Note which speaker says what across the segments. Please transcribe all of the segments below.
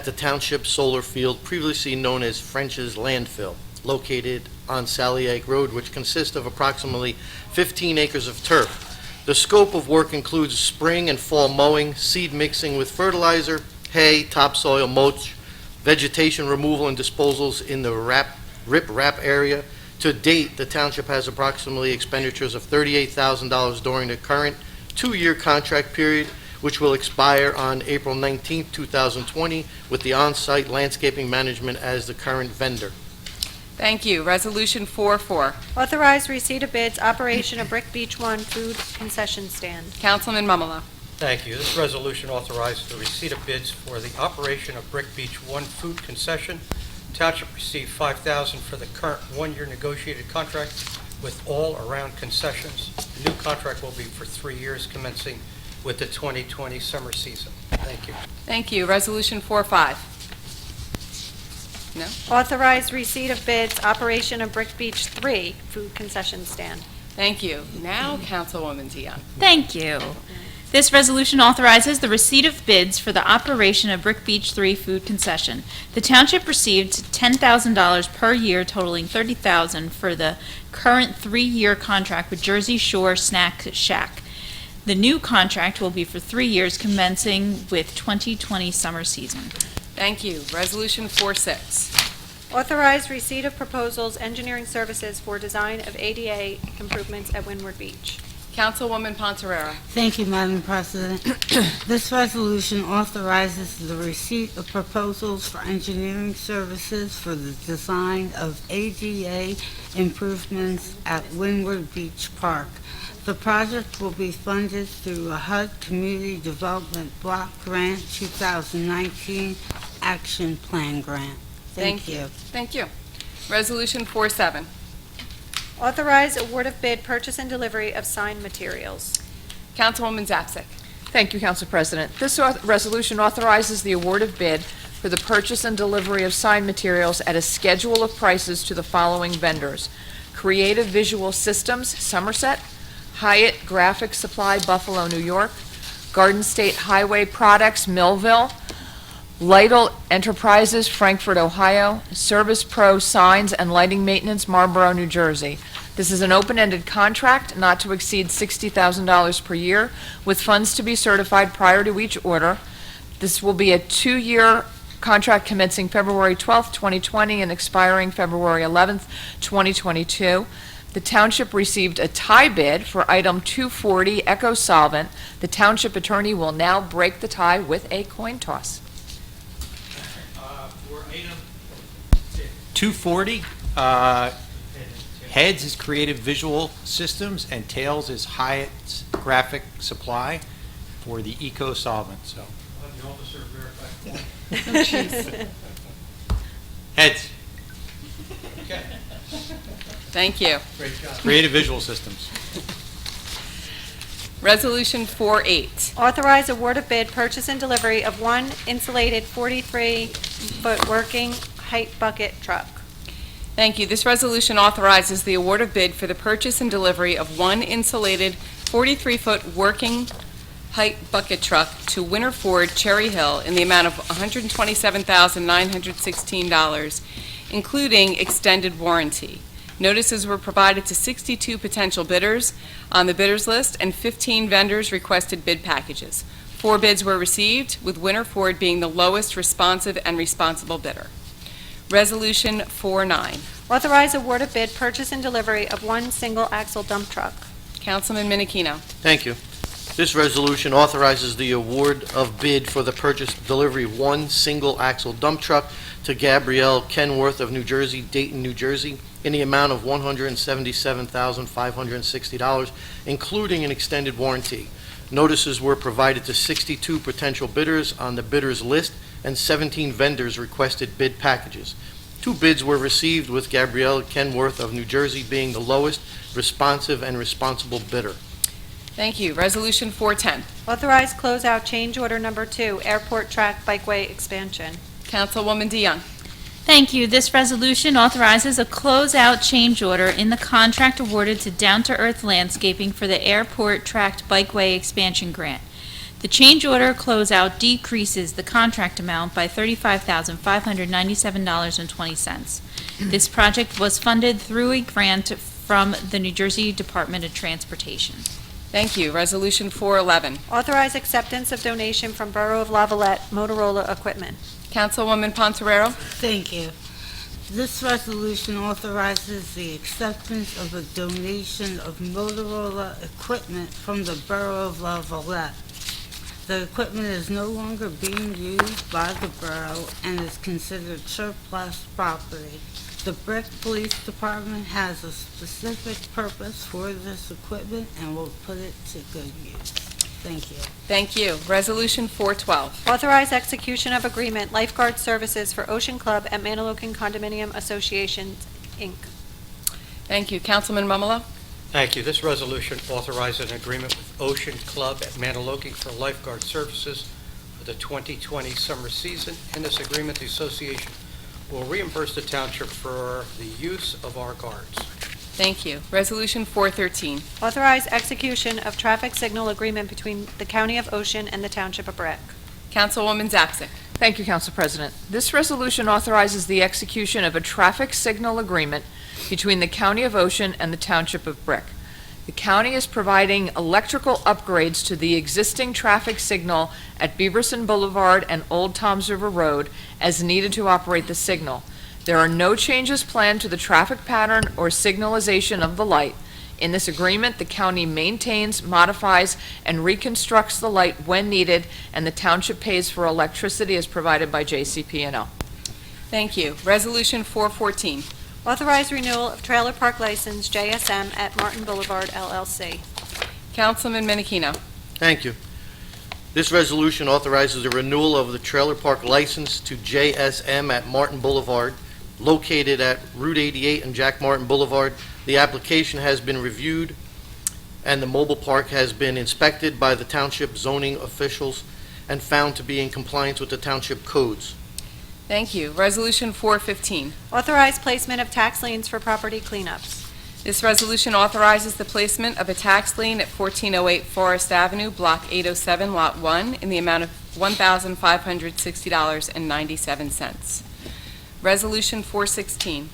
Speaker 1: the Township Solar Field, previously known as French's Landfill, located on Sallyack Road, which consists of approximately 15 acres of turf. The scope of work includes spring and fall mowing, seed mixing with fertilizer, hay, topsoil, mulch, vegetation removal and disposals in the rip-wrap area. To date, the township has approximately expenditures of $38,000 during the current two-year contract period, which will expire on April 19, 2020, with the on-site landscaping management as the current vendor.
Speaker 2: Thank you. Resolution 4-4.
Speaker 3: Authorize receipt of bids, operation of Brick Beach 1 food concession stand.
Speaker 2: Councilman Mummolo.
Speaker 4: Thank you. This resolution authorizes the receipt of bids for the operation of Brick Beach 1 food concession. Township received $5,000 for the current one-year negotiated contract with all-around concessions. The new contract will be for 3 years, commencing with the 2020 summer season. Thank you.
Speaker 2: Thank you. Resolution 4-5. No?
Speaker 3: Authorize receipt of bids, operation of Brick Beach 3 food concession stand.
Speaker 2: Thank you. Now, Councilwoman Dion.
Speaker 5: Thank you. This resolution authorizes the receipt of bids for the operation of Brick Beach 3 food concession. The township received $10,000 per year, totaling $30,000 for the current 3-year contract with Jersey Shore Snack Shack. The new contract will be for 3 years, commencing with 2020 summer season.
Speaker 2: Thank you. Resolution 4-6.
Speaker 3: Authorize receipt of proposals, engineering services for design of ADA improvements at Windward Beach.
Speaker 2: Councilwoman Pontarera.
Speaker 6: Thank you, Madam President. This resolution authorizes the receipt of proposals for engineering services for the design of ADA improvements at Windward Beach Park. The project will be funded through a HUD Community Development Block Grant 2019 Action Plan Grant. Thank you.
Speaker 2: Thank you. Resolution 4-7.
Speaker 3: Authorize award of bid, purchase and delivery of sign materials.
Speaker 2: Councilwoman Zapsik.
Speaker 7: Thank you, Council President. This resolution authorizes the award of bid for the purchase and delivery of sign materials at a schedule of prices to the following vendors: Creative Visual Systems, Somerset; Hyatt Graphic Supply, Buffalo, New York; Garden State Highway Products, Millville; Lytle Enterprises, Frankfort, Ohio; Service Pro Signs and Lighting Maintenance, Marlborough, New Jersey. This is an open-ended contract not to exceed $60,000 per year, with funds to be certified prior to each order. This will be a 2-year contract commencing February 12th, 2020 and expiring February 11th, 2022. The township received a tie bid for item 240, Eco Solvent. The township attorney will now break the tie with a coin toss.
Speaker 8: For item 240, heads is Creative Visual Systems and tails is Hyatt Graphic Supply for the Eco Solvent. So,
Speaker 4: I'll have the officer verify.
Speaker 8: heads.
Speaker 4: Okay.
Speaker 2: Thank you.
Speaker 4: Great job.
Speaker 8: Creative Visual Systems.
Speaker 2: Resolution 4-8.
Speaker 3: Authorize award of bid, purchase and delivery of one insulated 43-foot working height bucket truck.
Speaker 2: Thank you. This resolution authorizes the award of bid for the purchase and delivery of one insulated 43-foot working height bucket truck to Winter Ford, Cherry Hill, in the amount of $127,916, including extended warranty. Notices were provided to 62 potential bidders on the bidders list, and 15 vendors requested bid packages. 4 bids were received, with Winter Ford being the lowest responsive and responsible bidder. Resolution 4-9.
Speaker 3: Authorize award of bid, purchase and delivery of one single axle dump truck.
Speaker 2: Councilman Minikino.
Speaker 1: Thank you. This resolution authorizes the award of bid for the purchase and delivery of one single-axle dump truck to Gabrielle Kenworth of New Jersey, Dayton, New Jersey, in the amount of $177,560, including an extended warranty. Notices were provided to 62 potential bidders on the bidders list, and 17 vendors requested bid packages. 2 bids were received, with Gabrielle Kenworth of New Jersey being the lowest responsive and responsible bidder.
Speaker 2: Thank you. Resolution 410.
Speaker 3: Authorize closeout change order number 2, airport track bikeway expansion.
Speaker 2: Councilwoman DeYoung.
Speaker 5: Thank you. This resolution authorizes a closeout change order in the contract awarded to Down to Earth Landscaping for the Airport Tract Bikeway Expansion Grant. The change order closeout decreases the contract amount by $35,597.20. This project was funded through a grant from the New Jersey Department of Transportation.
Speaker 2: Thank you. Resolution 411.
Speaker 3: Authorize acceptance of donation from Borough of Lavalette Motorola equipment.
Speaker 2: Councilwoman Pontoriero?
Speaker 6: Thank you. This resolution authorizes the acceptance of a donation of Motorola equipment from the Borough of La Valette. The equipment is no longer being used by the borough and is considered surplus property. The Brick Police Department has a specific purpose for this equipment and will put it to good use. Thank you.
Speaker 2: Thank you. Resolution 412.
Speaker 3: Authorize execution of agreement lifeguard services for Ocean Club at Manalocan Condominium Association, Inc.
Speaker 2: Thank you. Councilman Mummolo?
Speaker 4: Thank you. This resolution authorizes an agreement with Ocean Club at Manaloki for lifeguard services for the 2020 summer season. In this agreement, the association will reimburse the township for the use of our guards.
Speaker 2: Thank you. Resolution 413.
Speaker 3: Authorize execution of traffic signal agreement between the County of Ocean and the Township of Brick.
Speaker 2: Councilwoman Zapsik?
Speaker 7: Thank you, Council President. This resolution authorizes the execution of a traffic signal agreement between the County of Ocean and the Township of Brick. The county is providing electrical upgrades to the existing traffic signal at Beaverson Boulevard and Old Toms River Road as needed to operate the signal. There are no changes planned to the traffic pattern or signalization of the light. In this agreement, the county maintains, modifies, and reconstructs the light when needed, and the township pays for electricity as provided by JCP&L.
Speaker 2: Thank you. Resolution 414.
Speaker 3: Authorize renewal of trailer park license JSM at Martin Boulevard LLC.
Speaker 2: Councilman Menachino?
Speaker 1: Thank you. This resolution authorizes a renewal of the trailer park license to JSM at Martin Boulevard, located at Route 88 and Jack Martin Boulevard. The application has been reviewed, and the mobile park has been inspected by the township zoning officials and found to be in compliance with the township codes.
Speaker 2: Thank you. Resolution 415.
Speaker 3: Authorize placement of tax liens for property cleanups.
Speaker 2: This resolution authorizes the placement of a tax lien at 1408 Forest Avenue, Block 807, Lot 1, in the amount of $1,560.97. Resolution 416.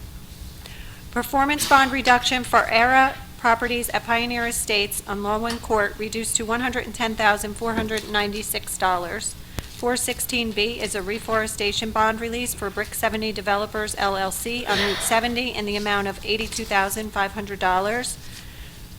Speaker 3: Performance bond reduction for ERA properties at Pioneer Estates on Longwood Court reduced to $110,496. 416B is a reforestation bond release for Brick 70 Developers LLC on Route 70 in the amount of $82,500.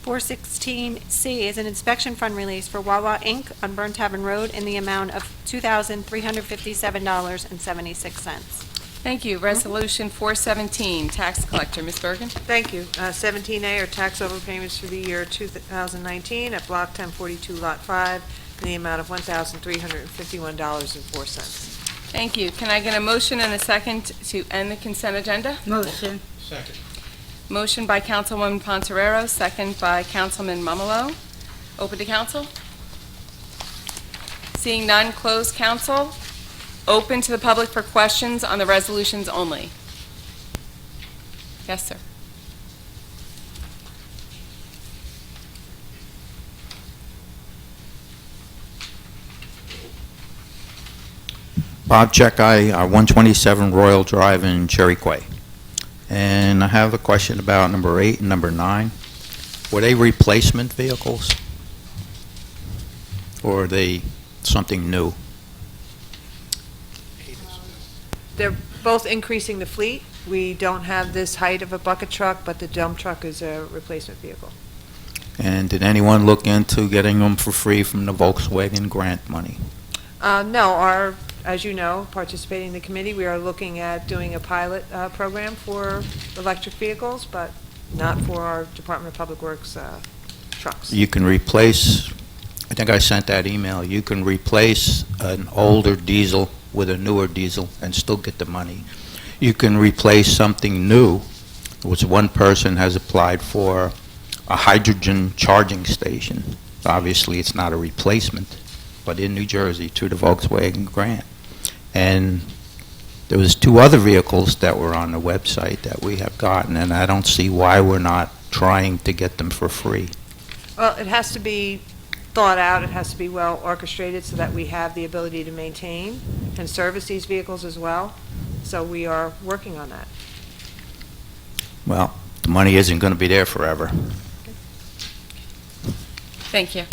Speaker 3: 416C is an inspection fund release for Wawa Inc. on Burn Tavern Road in the amount of $2,357.76.
Speaker 2: Thank you. Resolution 417, tax collector. Ms. Bergen?
Speaker 9: Thank you. 17A are tax overpayments for the year 2019 at Block 1042, Lot 5, in the amount of $1,351.04.
Speaker 2: Thank you. Can I get a motion and a second to end the consent agenda?
Speaker 6: Motion.
Speaker 4: Second.
Speaker 2: Motion by Councilwoman Pontoriero, second by Councilman Mummolo. Open to council. Seeing none, close council. Open to the public for questions on the resolutions only. Yes, sir.
Speaker 10: Bob Checkeye, 127 Royal Drive in Cherry Quay. And I have a question about number 8 and number 9. Were they replacement vehicles? Or are they something new?
Speaker 9: They're both increasing the fleet. We don't have this height of a bucket truck, but the dump truck is a replacement vehicle.
Speaker 10: And did anyone look into getting them for free from the Volkswagen grant money?
Speaker 9: No, as you know, participating in the committee, we are looking at doing a pilot program for electric vehicles, but not for our Department of Public Works trucks.
Speaker 10: You can replace, I think I sent that email, you can replace an older diesel with a newer diesel and still get the money. You can replace something new, which one person has applied for a hydrogen charging station. Obviously, it's not a replacement, but in New Jersey through the Volkswagen grant. And there was 2 other vehicles that were on the website that we have gotten, and I don't see why we're not trying to get them for free.
Speaker 9: Well, it has to be thought out, it has to be well orchestrated so that we have the ability to maintain and service these vehicles as well. So we are working on that.
Speaker 10: Well, the money isn't going to be there forever.
Speaker 2: Thank you.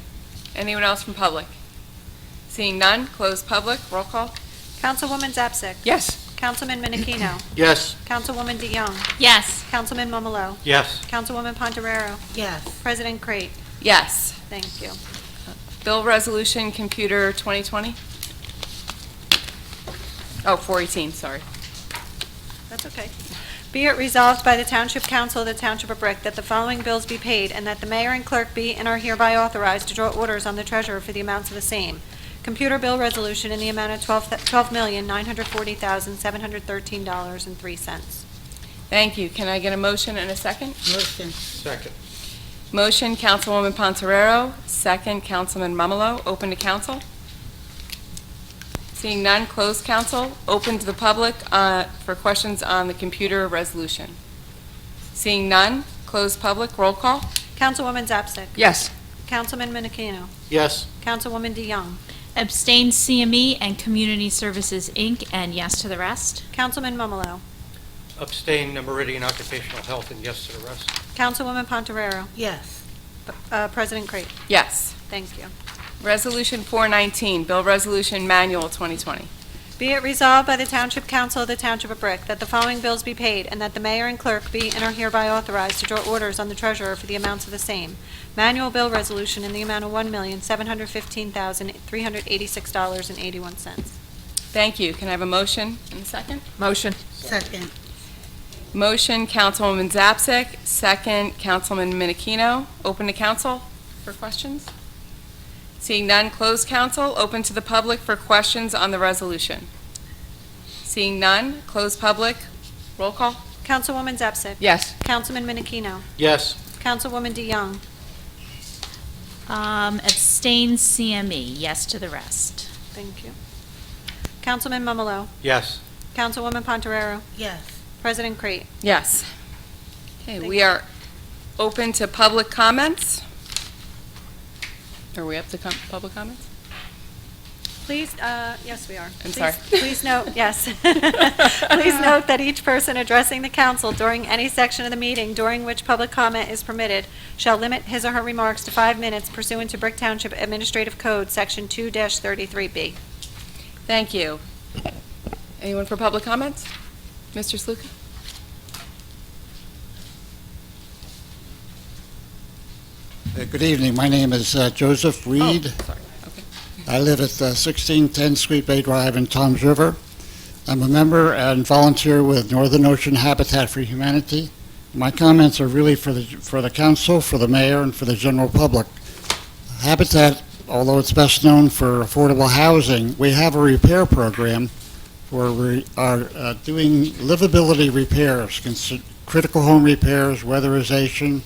Speaker 2: Anyone else from public? Seeing none, close public. Roll call.
Speaker 3: Councilwoman Zapsik.
Speaker 7: Yes.
Speaker 3: Councilman Menachino.
Speaker 1: Yes.
Speaker 3: Councilwoman DeYoung.
Speaker 5: Yes.
Speaker 3: Councilman Momolo.
Speaker 4: Yes.
Speaker 3: Councilwoman Pontoriero.
Speaker 6: Yes.
Speaker 3: President Crate.
Speaker 2: Yes.
Speaker 3: Thank you.
Speaker 2: Bill Resolution Computer 2020? Oh, 418, sorry.
Speaker 3: That's okay. Be it resolved by the Township Council of the Township of Brick that the following bills be paid, and that the mayor and clerk be and are hereby authorized to draw orders on the treasurer for the amounts of the same. Computer bill resolution in the amount of $12,940,713.03.
Speaker 2: Thank you. Can I get a motion and a second?
Speaker 6: Motion.
Speaker 4: Second.
Speaker 2: Motion, Councilwoman Pontoriero. Second, Councilman Momolo. Open to council. Seeing none, close council. Open to the public for questions on the computer resolution. Seeing none, close public. Roll call.
Speaker 3: Councilwoman Zapsik.
Speaker 7: Yes.
Speaker 3: Councilman Menachino.
Speaker 1: Yes.
Speaker 3: Councilwoman DeYoung.
Speaker 5: Abstain CME and Community Services, Inc., and yes to the rest.
Speaker 3: Councilman Momolo.
Speaker 4: Abstain, Meridian Occupational Health, and yes to the rest.
Speaker 3: Councilwoman Pontoriero.
Speaker 6: Yes.
Speaker 3: President Crate.
Speaker 2: Yes.
Speaker 3: Thank you.
Speaker 2: Resolution 419, Bill Resolution Manual 2020.
Speaker 3: Be it resolved by the Township Council of the Township of Brick that the following bills be paid, and that the mayor and clerk be and are hereby authorized to draw orders on the treasurer for the amounts of the same. Manual bill resolution in the amount of $1,715,386.81.
Speaker 2: Thank you. Can I have a motion and a second?
Speaker 7: Motion.
Speaker 6: Second.
Speaker 2: Motion, Councilwoman Zapsik. Second, Councilman Menachino. Open to council for questions. Seeing none, close council. Open to the public for questions on the resolution. Seeing none, close public. Roll call.
Speaker 3: Councilwoman Zapsik.
Speaker 7: Yes.
Speaker 3: Councilman Menachino.
Speaker 1: Yes.
Speaker 3: Councilwoman DeYoung.
Speaker 5: Abstain CME, yes to the rest.
Speaker 3: Thank you. Councilman Momolo.
Speaker 4: Yes.
Speaker 3: Councilwoman Pontoriero.
Speaker 6: Yes.
Speaker 3: President Crate.
Speaker 2: Yes. Okay,
Speaker 3: Thank
Speaker 2: we
Speaker 3: you.
Speaker 2: are open to public comments. Are we up to public comments?
Speaker 3: Please, yes, we are.
Speaker 2: I'm sorry.
Speaker 3: Please note, yes. Please note that each person addressing the council during any section of the meeting during which public comment is permitted shall limit his or her remarks to 5 minutes pursuant to Brick Township Administrative Code, Section 2-33B.
Speaker 2: Thank you. Anyone for public comments? Mr. Sluka?
Speaker 11: Good evening. My name is Joseph Reed.
Speaker 2: Oh, sorry. Okay.
Speaker 11: I live at 1610 Sweet Bay Drive in Toms River. I'm a member and volunteer with Northern Ocean Habitat for Humanity. My comments are really for the council, for the mayor, and for the general public. Habitat, although it's best known for affordable housing, we have a repair program where we are doing livability repairs, critical home repairs, weatherization,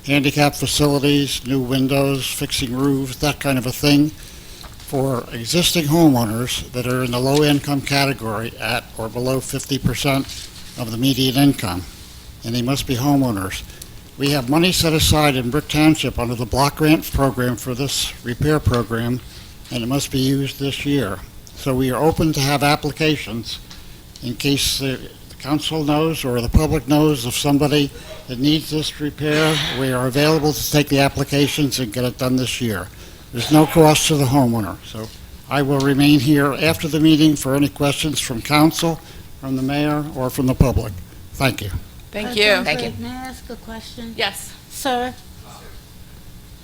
Speaker 11: handicap facilities, new windows, fixing roofs, that kind of a thing, for existing homeowners that are in the low-income category at or below 50% of the median income, and they must be homeowners. We have money set aside in Brick Township under the block grant program for this repair program, and it must be used this year. So we are open to have applications in case the council knows or the public knows of somebody that needs this repair. We are available to take the applications and get it done this year. There's no cost to the homeowner. So I will remain here after the meeting for any questions from council, from the mayor, or from the public. Thank you.
Speaker 2: Thank you.
Speaker 7: Thank you.
Speaker 6: May I ask a question?
Speaker 2: Yes.
Speaker 6: Sir?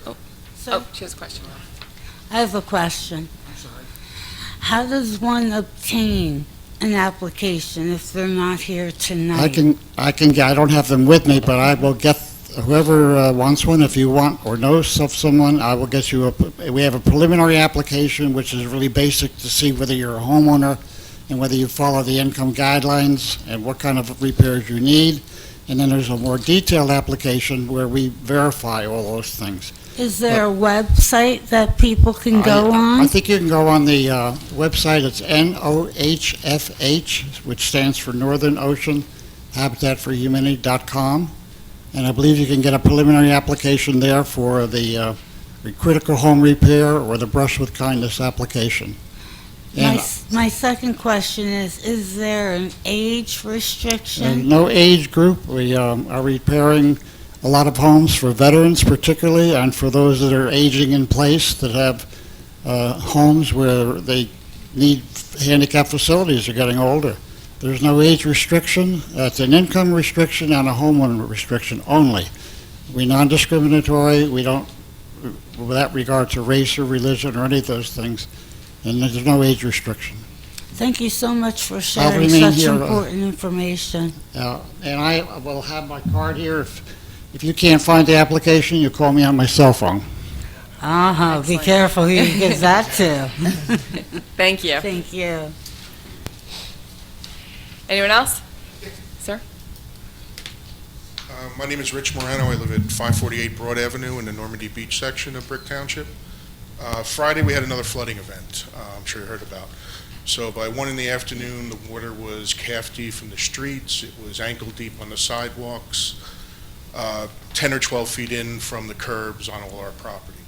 Speaker 2: Oh.
Speaker 6: Sir?
Speaker 2: Oh, she has a question.
Speaker 6: I have a question. How does one obtain an application if they're not here tonight?
Speaker 11: I don't have them with me, but I will get whoever wants one. If you want or knows of someone, I will get you we have a preliminary application, which is really basic to see whether you're a homeowner and whether you follow the income guidelines and what kind of repairs you need. And then there's a more detailed application where we verify all those things.
Speaker 6: Is there a website that people can go on?
Speaker 11: I think you can go on the website. It's NOHFH, which stands for Northern Ocean Habitat for Humanity.com. And I believe you can get a preliminary application there for the the critical home repair, or the Brush with Kindness application. And
Speaker 6: My second question is there an age restriction?
Speaker 11: and no age group. We are repairing a lot of homes for veterans particularly, and for those that are aging in place that have homes where they need handicap facilities, are getting older. There's no age restriction. It's an income restriction and a homeowner restriction only. We non-discriminatory. We don't, with that regard to race or religion or any of those things, and there's no age restriction.
Speaker 6: Thank you so much for sharing
Speaker 11: remain
Speaker 6: such
Speaker 11: here,
Speaker 6: important information.
Speaker 11: And I will have my card here. If you can't find the application, you call me on my cell phone.
Speaker 6: Be careful who you give that to.
Speaker 2: Thank you.
Speaker 6: Thank you.
Speaker 2: Anyone else? Sir?
Speaker 12: My name is Rich Moreno. I live at 548 Broad Avenue in the Normandy Beach section of Brick Township. Friday, we had another flooding event, I'm sure you heard about. So by 1 in the afternoon, the water was calf deep in the streets. It was ankle deep on the sidewalks, 10 or 12 feet in from the curbs on all our property.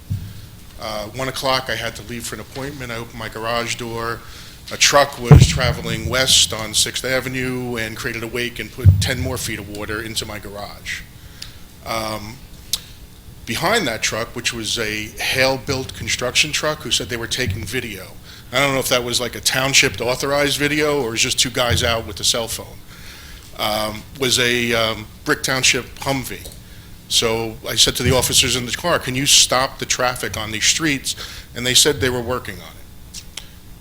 Speaker 12: 1 o'clock, I had to leave for an appointment. I opened my garage door. A truck was traveling west on 6th Avenue and created a wake and put 10 more feet of water into my garage. Behind that truck, which was a Hale-built construction truck who said they were taking video. I don't know if that was like a township authorized video or it was just two guys out with a cell phone. Was a Brick Township Humvee. So I said to the officers in the car, can you stop the traffic on these streets? And they said they were working on it.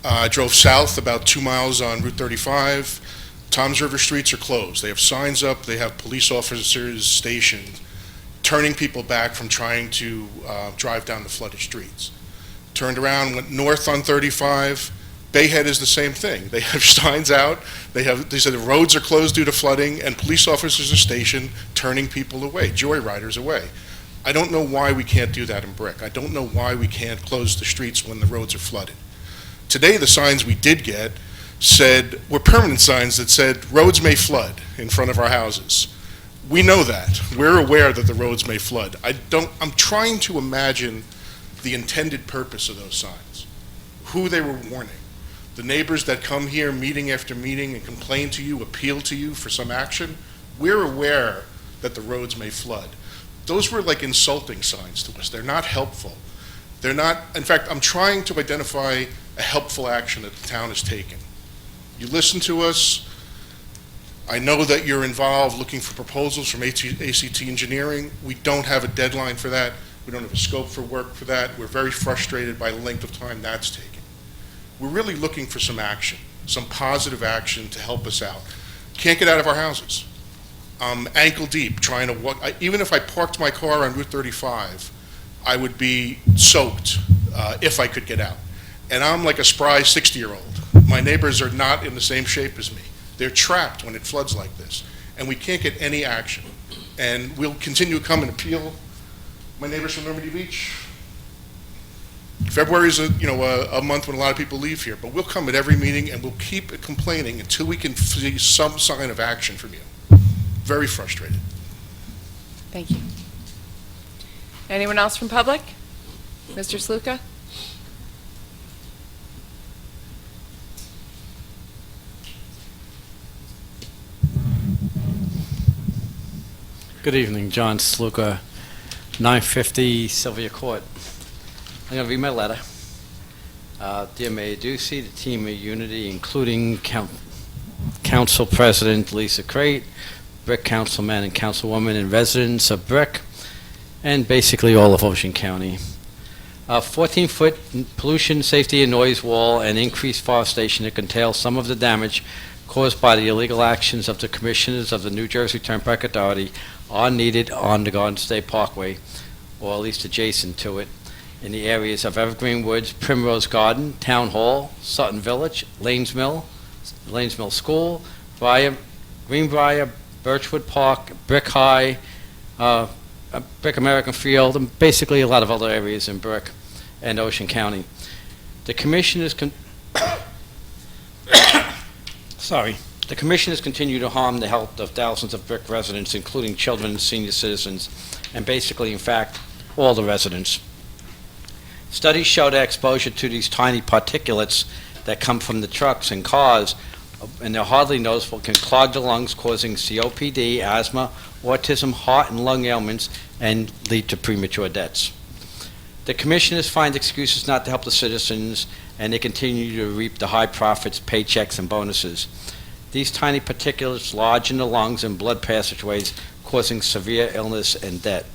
Speaker 12: I drove south about 2 miles on Route 35. Toms River streets are closed. They have signs up. They have police officers stationed, turning people back from trying to drive down the flooded streets. Turned around, went north on 35. Bayhead is the same thing. They have signs out. They said the roads are closed due to flooding, and police officers are stationed, turning people away, joyriders away. I don't know why we can't do that in Brick. I don't know why we can't close the streets when the roads are flooded. Today, the signs we did get were permanent signs that said, roads may flood in front of our houses. We know that. We're aware that the roads may flood. I'm trying to imagine the intended purpose of those signs, who they were warning. The neighbors that come here meeting after meeting and complain to you, appeal to you for some action, we're aware that the roads may flood. Those were like insulting signs to us. They're not helpful. They're not, in fact, I'm trying to identify a helpful action that the town has taken. You listen to us. I know that you're involved looking for proposals from ACT Engineering. We don't have a deadline for that. We don't have a scope for work for that. We're very frustrated by the length of time that's taken. We're really looking for some action, some positive action to help us out. Can't get out of our houses. I'm ankle deep trying to walk. Even if I parked my car on Route 35, I would be soaked if I could get out. And I'm like a spry 60-year-old. My neighbors are not in the same shape as me. They're trapped when it floods like this. And we can't get any action. And we'll continue to come and appeal. My neighbors from Normandy Beach. February is a month when a lot of people leave here, but we'll come at every meeting and we'll keep complaining until we can see some sign of action from you. Very frustrated.
Speaker 2: Thank you. Anyone else from public? Mr. Sluka?
Speaker 13: Good evening, John Sluka, 950 Sylvia Court. I'm going to read my letter. Dear Mayor Ducey, the team of Unity, including Council President Lisa Crate, Brick Councilman and Councilwoman and residents of Brick, and basically all of Ocean County. A 14-foot pollution, safety, and noise wall and increased forestation that curtails some of the damage caused by the illegal actions of the commissioners of the New Jersey Turnpike Authority are needed on the Garden State Parkway, or at least adjacent to it, in the areas of Evergreen Woods, Primrose Garden, Town Hall, Sutton Village, Lanes Mill School, Greenbrier, Birchwood Park, Brick High, Brick American Field, and basically a lot of other areas in Brick and Ocean County. The commission is The commissioners continue to harm the health of thousands of Brick residents, including children and senior citizens, and basically, in fact, all the residents. Studies show that exposure to these tiny particulates that come from the trucks and cars, and they're hardly noticeable, can clog the lungs, causing COPD, asthma, autism, heart and lung ailments, and lead to premature deaths. The commissioners find excuses not to help the citizens, and they continue to reap the high profits, paychecks, and bonuses. These tiny particulates lodge in the lungs and blood passageways, causing severe illness and death.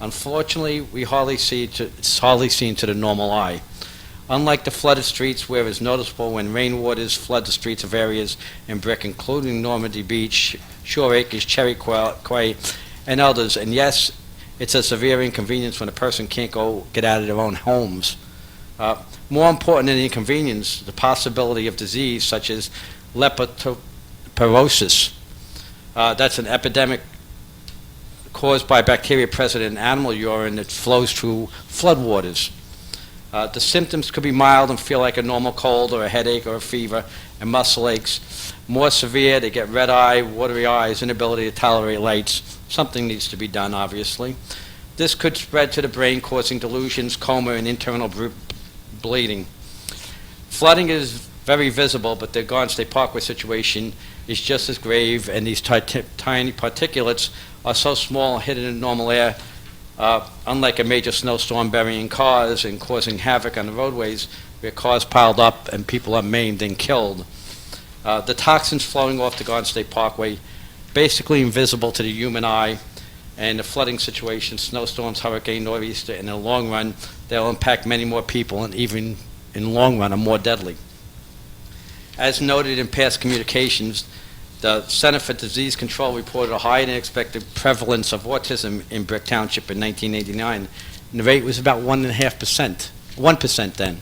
Speaker 13: Unfortunately, it's hardly seen to the normal eye. Unlike the flooded streets, where it's noticeable when rainwaters flood the streets of areas in Brick, including Normandy Beach, Shore Acres, Cherry Quay, and others, and yes, it's a severe inconvenience when a person can't get out of their own homes. More important than the inconvenience, the possibility of disease such as leptospirosis. That's an epidemic caused by bacteria present in animal urine that flows through floodwaters. The symptoms could be mild and feel like a normal cold or a headache or a fever and muscle aches. More severe, they get red eye, watery eyes, inability to tolerate lights. Something needs to be done, obviously. This could spread to the brain, causing delusions, coma, and internal bleeding. Flooding is very visible, but the Garden State Parkway situation is just as grave, and these tiny particulates are so small, hidden in normal air, unlike a major snowstorm burying cars and causing havoc on the roadways, where cars piled up and people are maimed and killed. The toxins flowing off the Garden State Parkway, basically invisible to the human eye, and the flooding situation, snowstorms, hurricane, nor'easter, in the long run, they'll impact many more people, and even in the long run are more deadly. As noted in past communications, the Center for Disease Control reported a higher than expected prevalence of autism in Brick Township in 1989, and the rate was about 1% then.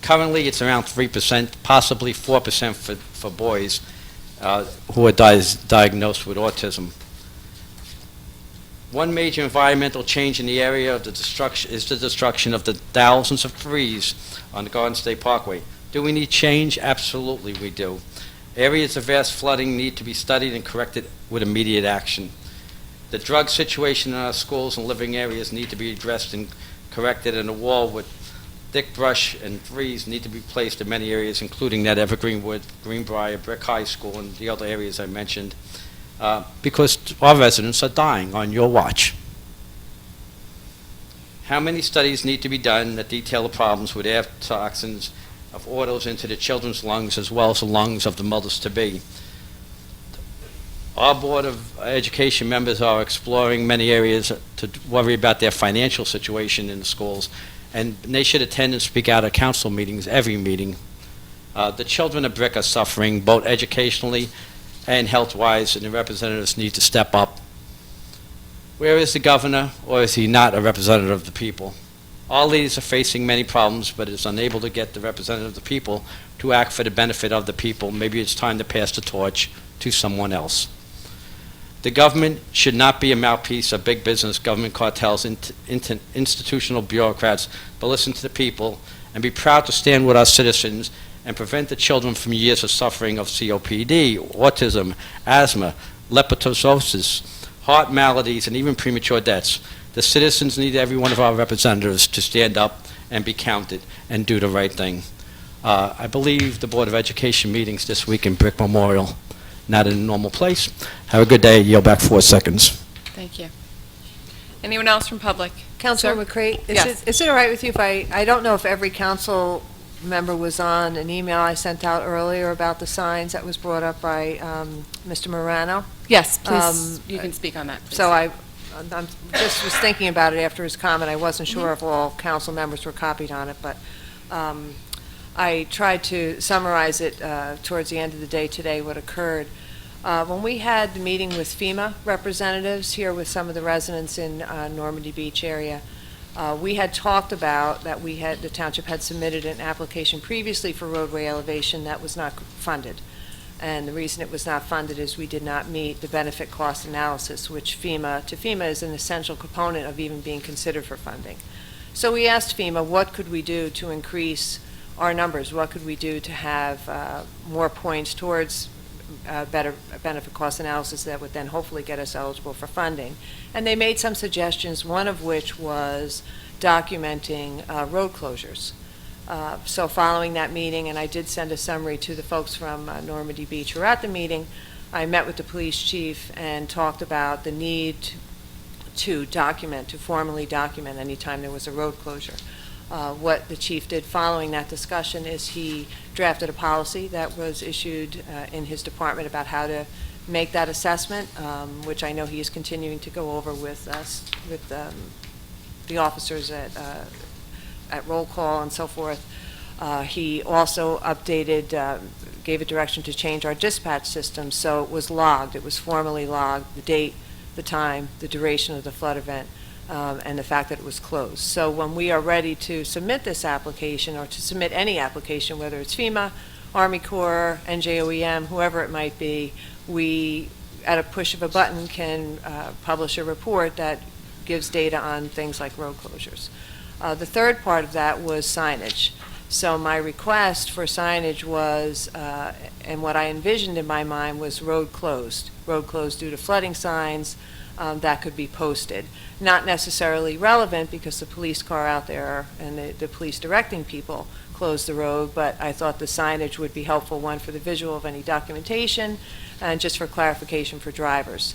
Speaker 13: Currently, it's around 3%, possibly 4% for boys who are diagnosed with autism. One major environmental change in the area of the destruction of the thousands of trees on the Garden State Parkway. Do we need change? Absolutely we do. Areas of vast flooding need to be studied and corrected with immediate action. The drug situation in our schools and living areas need to be addressed and corrected, and a wall with thick brush and trees need to be placed in many areas, including that Evergreen Wood, Greenbrier, Brick High School, and the other areas I mentioned, because our residents are dying on your watch. How many studies need to be done that detail the problems with air toxins of autos into the children's lungs as well as the lungs of the mothers-to-be? Our Board of Education members are exploring many areas to worry about their financial situation in the schools, and they should attend and speak out at council meetings, every meeting. The children of Brick are suffering both educationally and health-wise, and the representatives need to step up. Where is the governor, or is he not a representative of the people? All leaders are facing many problems, but is unable to get the representative of the people to act for the benefit of the people. Maybe it's time to pass the torch to someone else. The government should not be a mouthpiece of big business, government cartels, institutional bureaucrats, but listen to the people and be proud to stand with our citizens and prevent the children from years of suffering of COPD, autism, asthma, leptospirosis, heart maladies, and even premature deaths. The citizens need every one of our representatives to stand up and be counted and do the right thing. I believe the Board of Education meetings this week in Brick Memorial, not in a normal place. Have a good day. Yield back 4 seconds.
Speaker 2: Thank you. Anyone else from public?
Speaker 9: Councilor
Speaker 2: Sir?
Speaker 9: McCree,
Speaker 2: Yes.
Speaker 9: is it all right with you if I don't know if every council member was on an email I sent out earlier about the signs that was brought up by Mr. Morano?
Speaker 2: Yes, please, you can speak on that, please.
Speaker 9: So I just was thinking about it after his comment. I wasn't sure if all council members were copied on it, but I tried to summarize it towards the end of the day today, what occurred. When we had the meeting with FEMA representatives here with some of the residents in Normandy Beach area, we had talked about that the township had submitted an application previously for roadway elevation that was not funded. And the reason it was not funded is we did not meet the benefit cost analysis, which FEMA is an essential component of even being considered for funding. So we asked FEMA, what could we do to increase our numbers? What could we do to have more points towards better benefit cost analysis that would then hopefully get us eligible for funding? And they made some suggestions, one of which was documenting road closures. So following that meeting, and I did send a summary to the folks from Normandy Beach who were at the meeting, I met with the police chief and talked about the need to formally document anytime there was a road closure. What the chief did following that discussion is he drafted a policy that was issued in his department about how to make that assessment, which I know he is continuing to go over with us, with the officers at roll call and so forth. He also updated, gave a direction to change our dispatch system so it was logged. It was formally logged, the date, the time, the duration of the flood event, and the fact that it was closed. So when we are ready to submit this application, or to submit any application, whether it's FEMA, Army Corps, NJOEM, whoever it might be, we, at a push of a button, can publish a report that gives data on things like road closures. The third part of that was signage. So my request for signage was, and what I envisioned in my mind was road closed due to flooding signs that could be posted. Not necessarily relevant because the police car out there and the police directing people closed the road, but I thought the signage would be helpful, one, for the visual of any documentation, and just for clarification for drivers.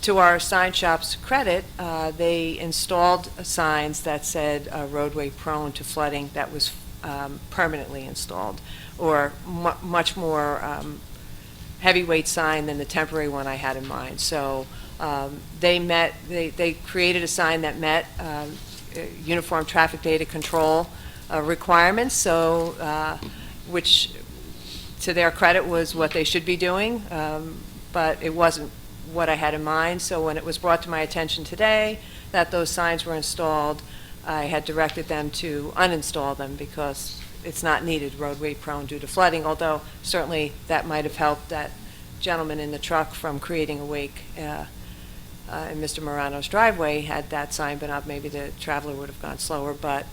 Speaker 9: To our sign shop's credit, they installed signs that said roadway prone to flooding that was permanently installed, or much more heavyweight sign than the temporary one I had in mind. So they created a sign that met uniform traffic data control requirements, so which to their credit was what they should be doing, but it wasn't what I had in mind. So when it was brought to my attention today that those signs were installed, I had directed them to uninstall them because it's not needed, roadway prone due to flooding, although certainly that might have helped that gentleman in the truck from creating a wake in Mr. Morano's driveway. Had that sign been up, maybe the traveler would have gone slower, but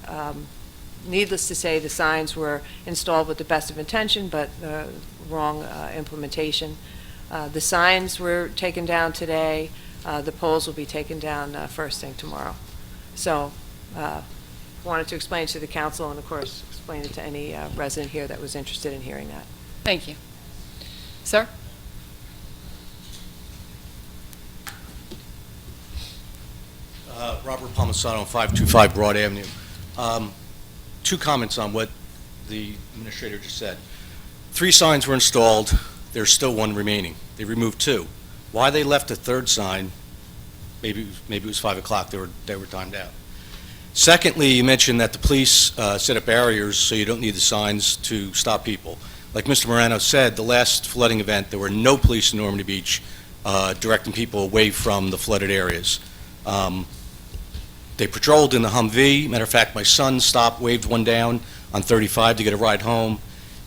Speaker 9: needless to say, the signs were installed with the best of intention, but wrong implementation. The signs were taken down today. The poles will be taken down first thing tomorrow. So wanted to explain to the council, and of course explain it to any resident here that was interested in hearing that.
Speaker 2: Thank you. Sir?
Speaker 14: Robert Palmisano, 525 Broad Avenue. Two comments on what the administrator just said. 3 signs were installed. There's still 1 remaining. They removed 2. Why they left a 3rd sign, maybe it was 5 o'clock, they were timed out. Secondly, you mentioned that the police set up barriers so you don't need the signs to stop people. Like Mr. Morano said, the last flooding event, there were no police in Normandy Beach directing people away from the flooded areas. They patrolled in the Humvee. Matter of fact, my son stopped, waved one down on 35 to get a ride home,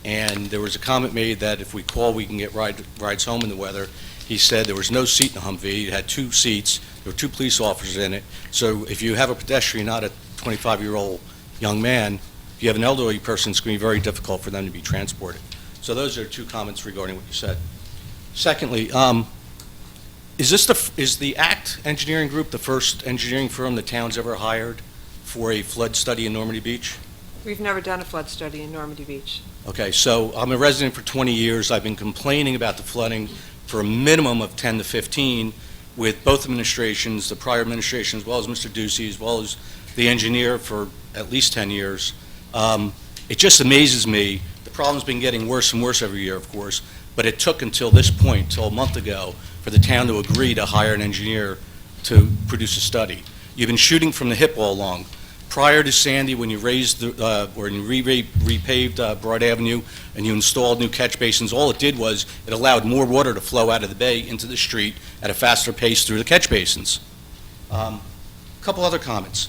Speaker 14: and there was a comment made that if we call, we can get rides home in the weather. He said there was no seat in the Humvee. It had 2 seats. There were 2 police officers in it. So if you have a pedestrian, not a 25-year-old young man, if you have an elderly person, it's going to be very difficult for them to be transported. So those are 2 comments regarding what you said. Secondly, is the ACT Engineering Group the first engineering firm the town's ever hired for a flood study in Normandy Beach?
Speaker 9: We've never done a flood study in Normandy Beach.
Speaker 14: Okay, so I'm a resident for 20 years. I've been complaining about the flooding for a minimum of 10 to 15 with both administrations, the prior administration, as well as Mr. Ducey, as well as the engineer for at least 10 years. It just amazes me. The problem's been getting worse and worse every year, of course, but it took until this point, till a month ago, for the town to agree to hire an engineer to produce a study. You've been shooting from the hip all along. Prior to Sandy, when you raised or you repaved Broad Avenue and you installed new catch basins, all it did was it allowed more water to flow out of the bay into the street at a faster pace through the catch basins. A couple other comments.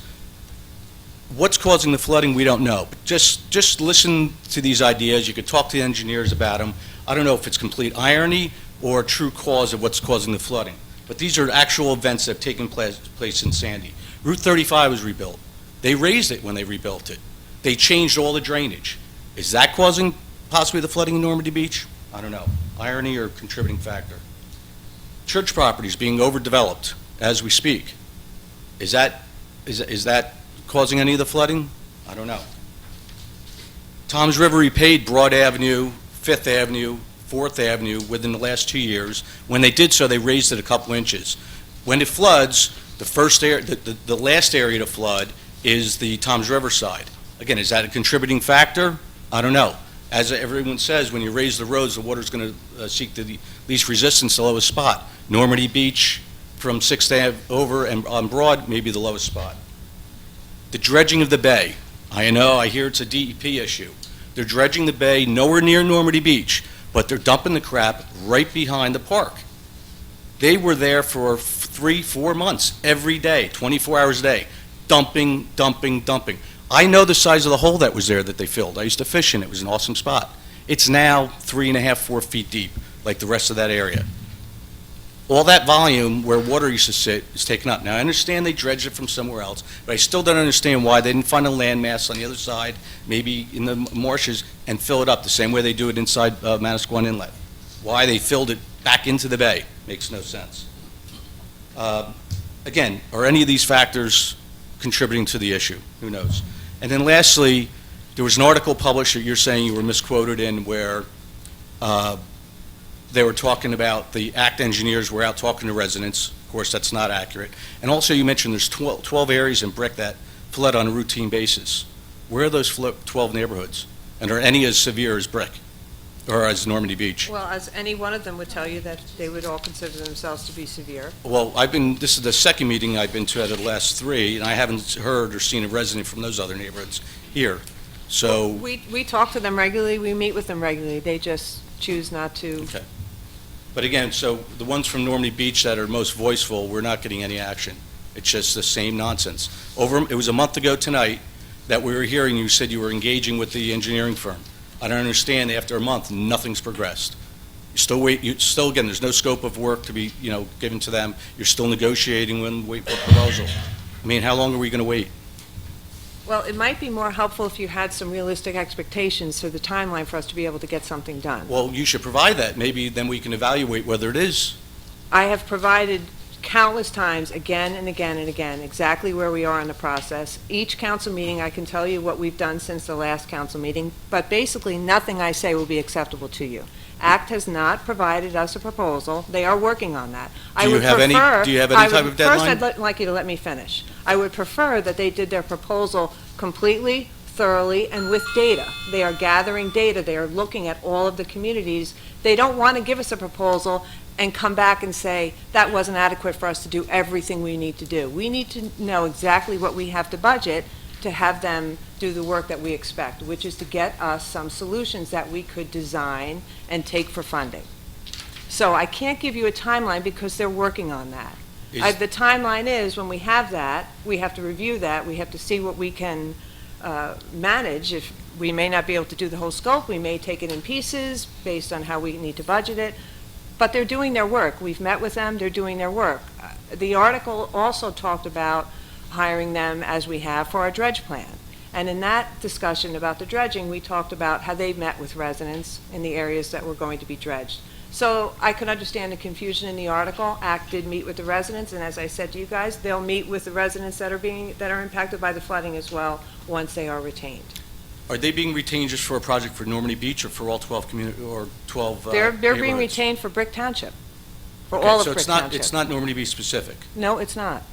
Speaker 14: What's causing the flooding, we don't know. But just listen to these ideas. You could talk to the engineers about them. I don't know if it's complete irony or true cause of what's causing the flooding. But these are actual events that have taken place in Sandy. Route 35 was rebuilt. They raised it when they rebuilt it. They changed all the drainage. Is that causing possibly the flooding in Normandy Beach? I don't know. Irony or contributing factor. Church properties being overdeveloped as we speak. Is that Is that causing any of the flooding? I don't know. Tom's River repaid Broad Avenue, Fifth Avenue, Fourth Avenue within the last 2 years. When they did so, they raised it a couple inches. When it floods, the last area to flood is the Tom's River side. Again, is that a contributing factor? I don't know. As everyone says, when you raise the roads, the water's going to seek the least resistance, the lowest spot. Normandy Beach from 6th Ave over and on Broad may be the lowest spot. The dredging of the bay. I know, I hear it's a DEP issue. They're dredging the bay nowhere near Normandy Beach, but they're dumping the crap right behind the park. They were there for 3-4 months, every day, 24 hours a day, dumping, dumping, dumping. I know the size of the hole that was there that they filled. I used to fish in it. It was an awesome spot. It's now 3.5, 4 feet deep, like the rest of that area. All that volume where water used to sit is taken up. Now, I understand they dredged it from somewhere else, but I still don't understand why they didn't find a landmass on the other side, maybe in the marshes, and fill it up the same way they do it inside Manasquan Inlet. Why they filled it back into the bay makes no sense. Again, are any of these factors contributing to the issue? Who knows? And then lastly, there was an article published that you're saying you were misquoted in where they were talking about the ACT engineers were out talking to residents. Of course, that's not accurate. And also you mentioned there's 12 areas in Brick that flood on a routine basis. Where are those 12 neighborhoods? And are any as severe as Brick or as Normandy Beach?
Speaker 9: Well, as any one of them would tell you, that they would all consider themselves to be severe.
Speaker 14: Well, this is the second meeting I've been to out of the last 3, and I haven't heard or seen a resident from those other neighborhoods here. So,
Speaker 9: We talk to them regularly, we meet with them regularly, they just choose not to.
Speaker 14: okay. But again, so the ones from Normandy Beach that are most voiceful, we're not getting any action. It's just the same nonsense. It was a month ago tonight that we were hearing you said you were engaging with the engineering firm. I don't understand, after a month, nothing's progressed. Again, there's no scope of work to be, given to them. You're still negotiating and waiting for a proposal. I mean, how long are we going to wait?
Speaker 9: Well, it might be more helpful if you had some realistic expectations for the timeline for us to be able to get something done.
Speaker 14: Well, you should provide that. Maybe then we can evaluate whether it is.
Speaker 9: I have provided countless times, again and again and again, exactly where we are in the process. Each council meeting, I can tell you what we've done since the last council meeting, but basically nothing I say will be acceptable to you. ACT has not provided us a proposal. They are working on that.
Speaker 14: Do you have any type of deadline?
Speaker 9: First, I'd like you to let me finish. I would prefer that they did their proposal completely, thoroughly, and with data. They are gathering data. They are looking at all of the communities. They don't want to give us a proposal and come back and say, that wasn't adequate for us to do everything we need to do. We need to know exactly what we have to budget to have them do the work that we expect, which is to get us some solutions that we could design and take for funding. So I can't give you a timeline because they're working on that. The timeline is, when we have that, we have to review that, we have to see what we can manage. If we may not be able to do the whole scope, we may take it in pieces based on how we need to budget it. But they're doing their work. We've met with them, they're doing their work. The article also talked about hiring them, as we have, for our dredge plan. And in that discussion about the dredging, we talked about how they met with residents in the areas that were going to be dredged. So I could understand the confusion in the article. ACT did meet with the residents, and as I said to you guys, they'll meet with the residents that are impacted by the flooding as well once they are retained.
Speaker 14: Are they being retained just for a project for Normandy Beach or for all 12 community or 12
Speaker 9: They're being
Speaker 14: neighborhoods?
Speaker 9: retained for Brick Township, for
Speaker 14: Okay,
Speaker 9: all of
Speaker 14: so
Speaker 9: Brick
Speaker 14: it's not
Speaker 9: Township.
Speaker 14: it's not Normandy Beach specific.
Speaker 9: No, it's not.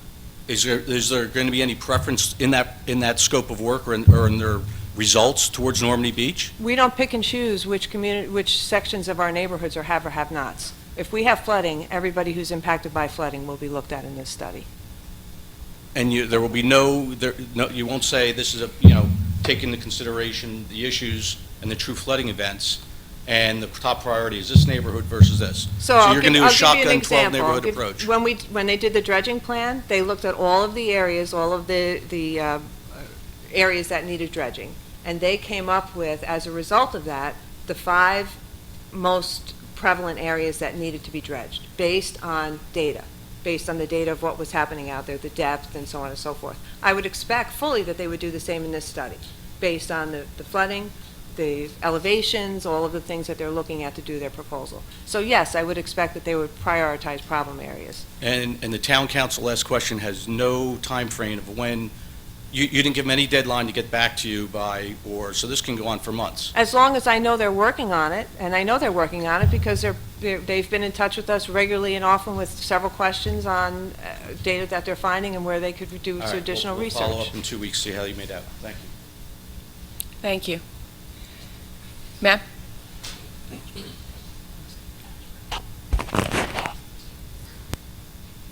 Speaker 14: Is there going to be any preference in that scope of work or in their results towards Normandy Beach?
Speaker 9: We don't pick and choose which sections of our neighborhoods are have or have nots. If we have flooding, everybody who's impacted by flooding will be looked at in this study.
Speaker 14: And there will be you won't say this is take into consideration the issues and the true flooding events, and the top priority is this neighborhood versus this.
Speaker 9: So
Speaker 14: you're going to do a shotgun 12
Speaker 9: example.
Speaker 14: neighborhood approach.
Speaker 9: When they did the dredging plan, they looked at all of the areas, all of the areas that needed dredging, and they came up with, as a result of that, the 5 most prevalent areas that needed to be dredged, based on the data of what was happening out there, the depth, and so on and so forth. I would expect fully that they would do the same in this study, based on the flooding, the elevations, all of the things that they're looking at to do their proposal. So yes, I would expect that they would prioritize problem areas.
Speaker 14: And the town council last question has no time frame of when, you didn't give them any deadline to get back to you by, so this can go on for months.
Speaker 9: As long as I know they're working on it, and I know they're working on it because they've been in touch with us regularly and often with several questions on data that they're finding and where they could do
Speaker 14: All right,
Speaker 9: some additional
Speaker 14: we'll
Speaker 9: research.
Speaker 14: follow up in 2 weeks, see how you made out. Thank you.
Speaker 2: Thank you. Ma'am?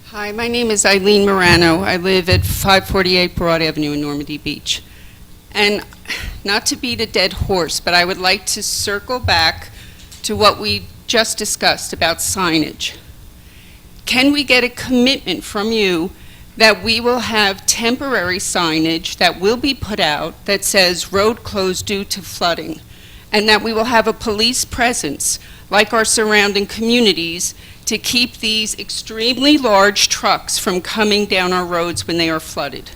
Speaker 15: Hi, my name is Eileen Morano. I live at 548 Broad Avenue in Normandy Beach. And not to beat a dead horse, but I would like to circle back to what we just discussed about signage. Can we get a commitment from you that we will have temporary signage that will be put out that says road closed due to flooding, and that we will have a police presence like our surrounding communities to keep these extremely large trucks from coming down our roads when they are flooded?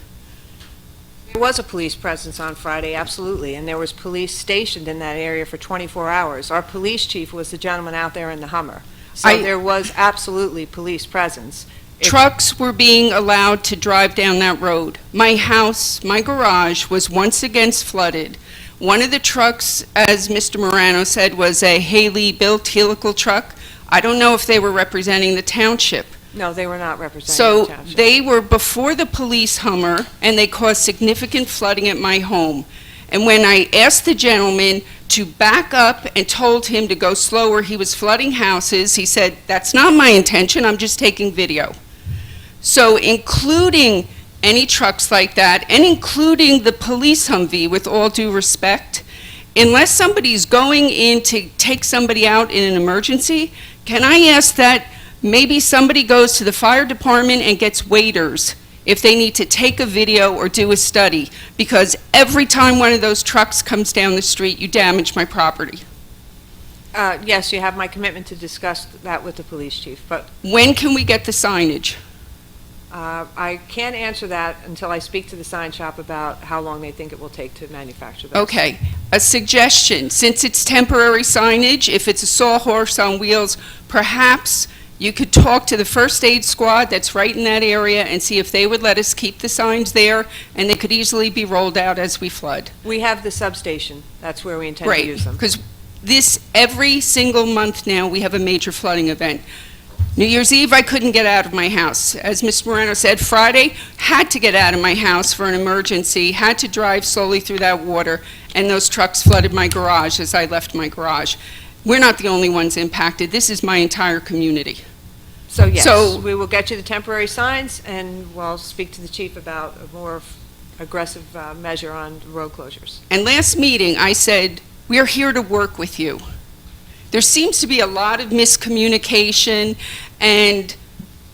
Speaker 9: There was a police presence on Friday, absolutely, and there was police stationed in that area for 24 hours. Our police chief was the gentleman out there in the Hummer. So there was absolutely police presence.
Speaker 15: Trucks were being allowed to drive down that road. My house, my garage was once again flooded. One of the trucks, as Mr. Morano said, was a Haley-built helical truck. I don't know if they were representing the township.
Speaker 9: No, they were not representing
Speaker 15: So
Speaker 9: the township.
Speaker 15: they were before the police Hummer, and they caused significant flooding at my home. And when I asked the gentleman to back up and told him to go slower, he was flooding houses, he said, "That's not my intention, I'm just taking video." So including any trucks like that, and including the police Humvee, with all due respect, unless somebody's going in to take somebody out in an emergency, can I ask that maybe somebody goes to the fire department and gets waiters if they need to take a video or do a study? Because every time one of those trucks comes down the street, you damage my property.
Speaker 9: Yes, you have my commitment to discuss that with the police chief, but
Speaker 15: When can we get the signage?
Speaker 9: I can't answer that until I speak to the sign shop about how long they think it will take to manufacture those.
Speaker 15: Okay, a suggestion, since it's temporary signage, if it's a sawhorse on wheels, perhaps you could talk to the first aid squad that's right in that area and see if they would let us keep the signs there, and they could easily be rolled out as we flood.
Speaker 9: We have the substation. That's where we intend to
Speaker 15: Great,
Speaker 9: use them.
Speaker 15: because every single month now, we have a major flooding event. New Year's Eve, I couldn't get out of my house. As Mr. Moreno said, Friday, had to get out of my house for an emergency, had to drive slowly through that water, and those trucks flooded my garage as I left my garage. We're not the only ones impacted. This is my entire community.
Speaker 9: So yes,
Speaker 15: So-
Speaker 9: we will get you the temporary signs, and we'll speak to the chief about a more aggressive measure on road closures.
Speaker 15: And last meeting, I said, we're here to work with you. There seems to be a lot of miscommunication and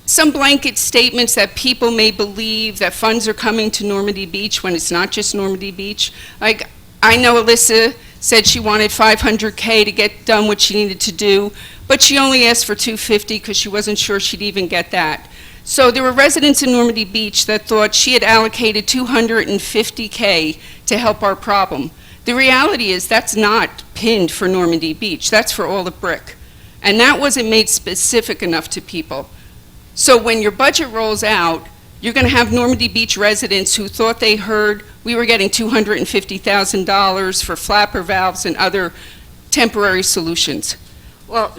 Speaker 15: some blanket statements that people may believe that funds are coming to Normandy Beach when it's not just Normandy Beach. Like, I know Alyssa said she wanted $500K to get done what she needed to do, but she only asked for $250 because she wasn't sure she'd even get that. So there were residents in Normandy Beach that thought she had allocated $250K to help our problem. The reality is that's not pinned for Normandy Beach. That's for all of Brick. And that wasn't made specific enough to people. So when your budget rolls out, you're going to have Normandy Beach residents who thought they heard we were getting $250,000 for flapper valves and other temporary solutions.
Speaker 9: Well,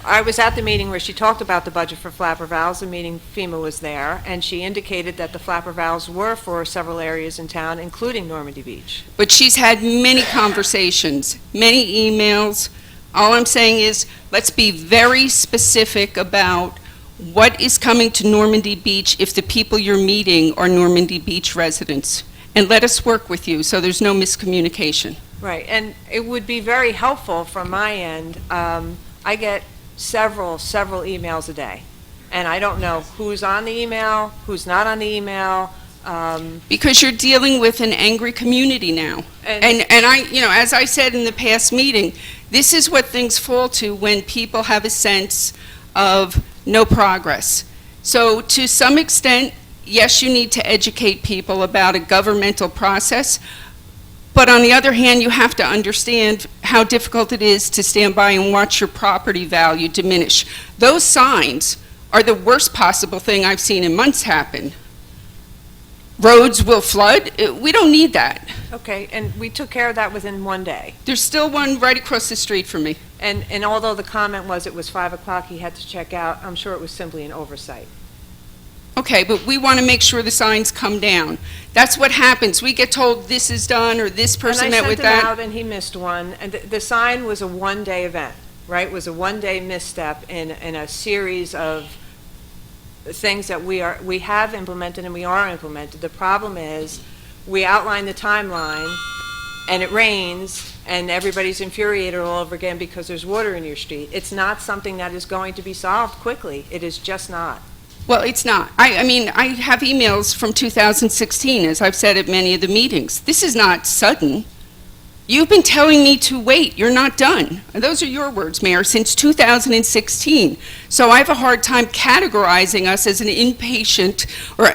Speaker 9: I was at the meeting where she talked about the budget for flapper valves, the meeting FEMA was there, and she indicated that the flapper valves were for several areas in town, including Normandy Beach.
Speaker 15: But she's had many conversations, many emails. All I'm saying is, let's be very specific about what is coming to Normandy Beach if the people you're meeting are Normandy Beach residents. And let us work with you so there's no miscommunication.
Speaker 9: Right, and it would be very helpful from my end. I get several emails a day, and I don't know who's on the email, who's not on the email.
Speaker 15: Because you're dealing with an angry community now. And I, as I said in the past meeting, this is what things fall to when people have a sense of no progress. So to some extent, yes, you need to educate people about a governmental process, But on the other hand, you have to understand how difficult it is to stand by and watch your property value diminish. Those signs are the worst possible thing I've seen in months happen. Roads will flood. We don't need that.
Speaker 9: Okay, and we took care of that within one day.
Speaker 15: There's still one right across the street from me.
Speaker 9: And although the comment was it was 5 o'clock, he had to check out, I'm sure it was simply an oversight.
Speaker 15: Okay, but we want to make sure the signs come down. That's what happens. We get told this is done, or this person met with
Speaker 9: And I sent him
Speaker 15: that.
Speaker 9: out, and he missed one, and the sign was a one-day event, right? It was a one-day misstep in a series of things that we have implemented and we are implemented. The problem is, we outline the timeline, and it rains, and everybody's infuriated all over again because there's water in your street. It's not something that is going to be solved quickly. It is just not.
Speaker 15: Well, it's not. I mean, I have emails from 2016, as I've said at many of the meetings. This is not sudden. You've been telling me to wait. You're not done. And those are your words, Mayor, since 2016. So I have a hard time categorizing us as an impatient or,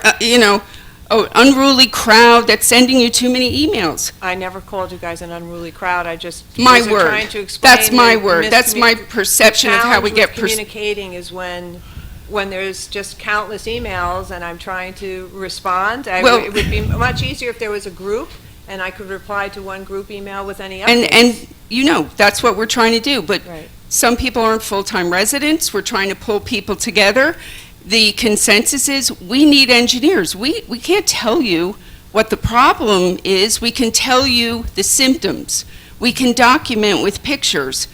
Speaker 15: unruly crowd that's sending you too many emails.
Speaker 9: I never called you guys an unruly crowd. I just
Speaker 15: My
Speaker 9: was
Speaker 15: word.
Speaker 9: trying to explain.
Speaker 15: That's my word. That's my perception of how we get...
Speaker 9: communicating is when there's just countless emails and I'm trying to respond. It would be much easier if there was a group and I could reply to one group email with any updates.
Speaker 15: And that's what we're trying to do. But
Speaker 9: Right.
Speaker 15: some people aren't full-time residents. We're trying to pull people together. The consensus is we need engineers. We can't tell you what the problem is. We can tell you the symptoms. We can document with pictures.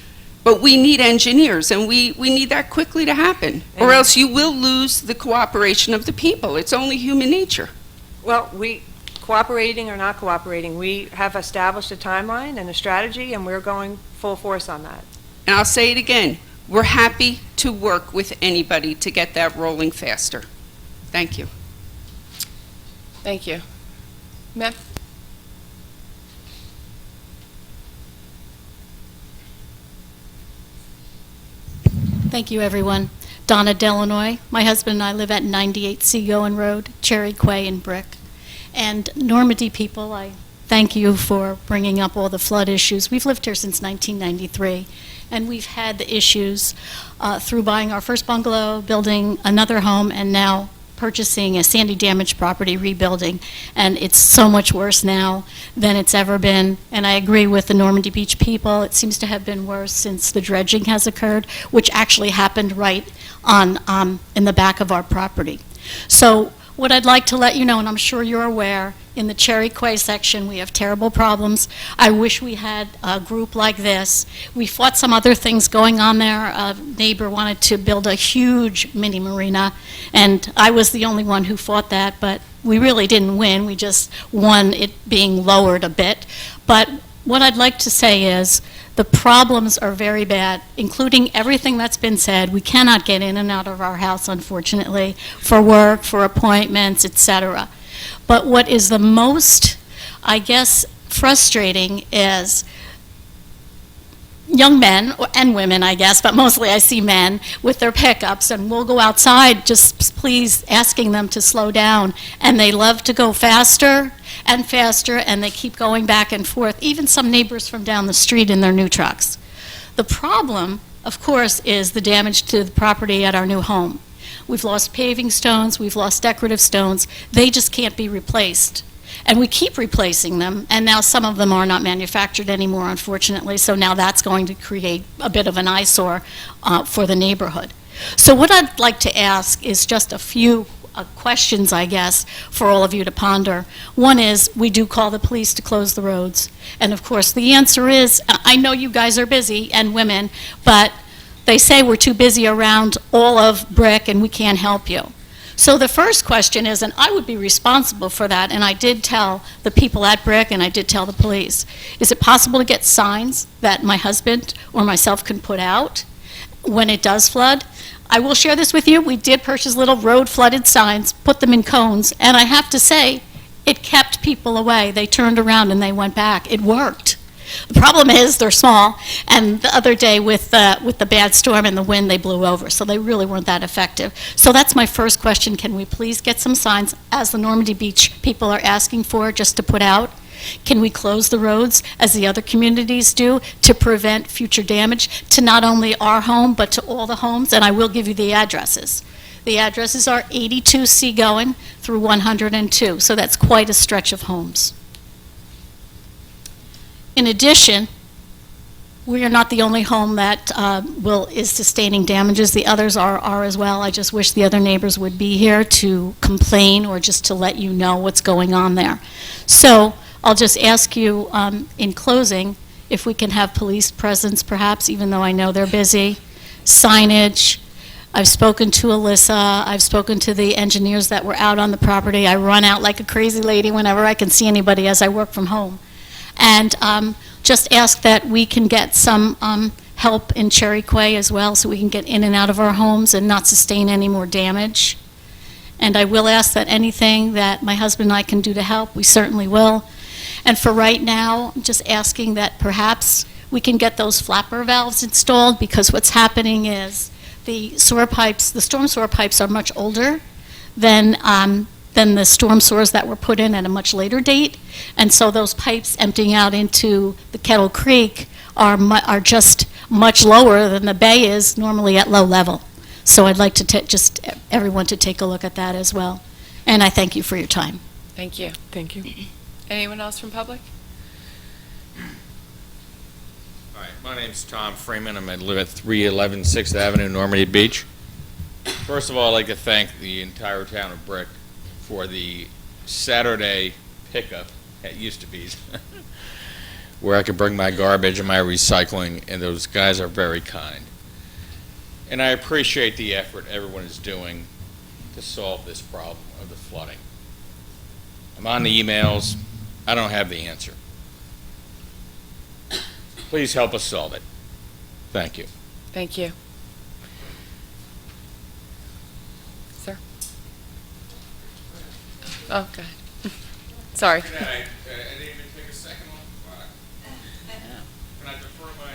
Speaker 15: But we need engineers, and we need that quickly to happen, or else you will lose the cooperation of the people. It's only human nature.
Speaker 9: Well, cooperating or not cooperating, we have established a timeline and a strategy, and we're going full force on that.
Speaker 15: And I'll say it again, we're happy to work with anybody to get that rolling faster. Thank you.
Speaker 2: Thank you. Ma'am?
Speaker 16: Thank you, everyone. Donna Delanoy. My husband and I live at 98 Seagoen Road, Cherry Quay and Brick. And Normandy people, I thank you for bringing up all the flood issues. We've lived here since 1993, and we've had the issues through buying our first bungalow, building another home, and now purchasing a sandy damaged property, rebuilding, and it's so much worse now than it's ever been. And I agree with the Normandy Beach people. It seems to have been worse since the dredging has occurred, which actually happened right on in the back of our property. So what I'd like to let you know, and I'm sure you're aware, in the Cherry Quay section, we have terrible problems. I wish we had a group like this. We fought some other things going on there. A neighbor wanted to build a huge mini marina, and I was the only one who fought that, but we really didn't win. We just won it being lowered a bit. But what I'd like to say is the problems are very bad, including everything that's been said. We cannot get in and out of our house, unfortunately, for work, for appointments, etc. But what is the most, I guess, frustrating is young men, and women, I guess, but mostly I see men with their pickups, and we'll go outside just please asking them to slow down, and they love to go faster and faster, and they keep going back and forth, even some neighbors from down the street in their new trucks. The problem, of course, is the damage to the property at our new home. We've lost paving stones, we've lost decorative stones. They just can't be replaced. And we keep replacing them, and now some of them are not manufactured anymore, unfortunately, so now that's going to create a bit of an eyesore for the neighborhood. So what I'd like to ask is just a few questions, I guess, for all of you to ponder. One is, we do call the police to close the roads. And of course, the answer is, I know you guys are busy, and women, but they say we're too busy around all of Brick and we can't help you. So the first question is, and I would be responsible for that, and I did tell the people at Brick and I did tell the police, is it possible to get signs that my husband or myself can put out when it does flood? I will share this with you. We did purchase little road flooded signs, put them in cones, and I have to say, it kept people away. They turned around and they went back. It worked. The problem is they're small, and the other day with the bad storm and the wind, they blew over, so they really weren't that effective. So that's my first question. Can we please get some signs, as the Normandy Beach people are asking for, just to put out? Can we close the roads as the other communities do to prevent future damage to not only our home, but to all the homes? And I will give you the addresses. The addresses are 82 Seagoing through 102, so that's quite a stretch of homes. In addition, we are not the only home that is sustaining damages. The others are as well. I just wish the other neighbors would be here to complain or just to let you know what's going on there. So I'll just ask you in closing if we can have police presence perhaps, even though I know they're busy, signage. I've spoken to Alyssa. I've spoken to the engineers that were out on the property. I run out like a crazy lady whenever I can see anybody as I work from home. And just ask that we can get some help in Cherry Quay as well so we can get in and out of our homes and not sustain any more damage. And I will ask that anything that my husband and I can do to help, we certainly will. And for right now, I'm just asking that perhaps we can get those flapper valves installed, because what's happening is the sewer pipes, the storm sewer pipes are much older than the storm sewers that were put in at a much later date. And so those pipes emptying out into the Kettle Creek are just much lower than the bay is normally at low level. So I'd like to just everyone to take a look at that as well. And I thank you for your time.
Speaker 2: Thank you.
Speaker 9: Thank you.
Speaker 2: Anyone else from public?
Speaker 17: Hi, my name's Tom Freeman. I live at 311 6th Avenue, Normandy Beach. First of all, I'd like to thank the entire town of Brick for the Saturday pickup at Used to Be's, where I could bring my garbage and my recycling, and those guys are very kind. And I appreciate the effort everyone is doing to solve this problem of the flooding. I'm on the emails. I don't have the answer. Please help us solve it. Thank you.
Speaker 2: Thank you. Sir? Oh, go ahead. Sorry.
Speaker 17: I didn't even take a second on the clock. Can I defer my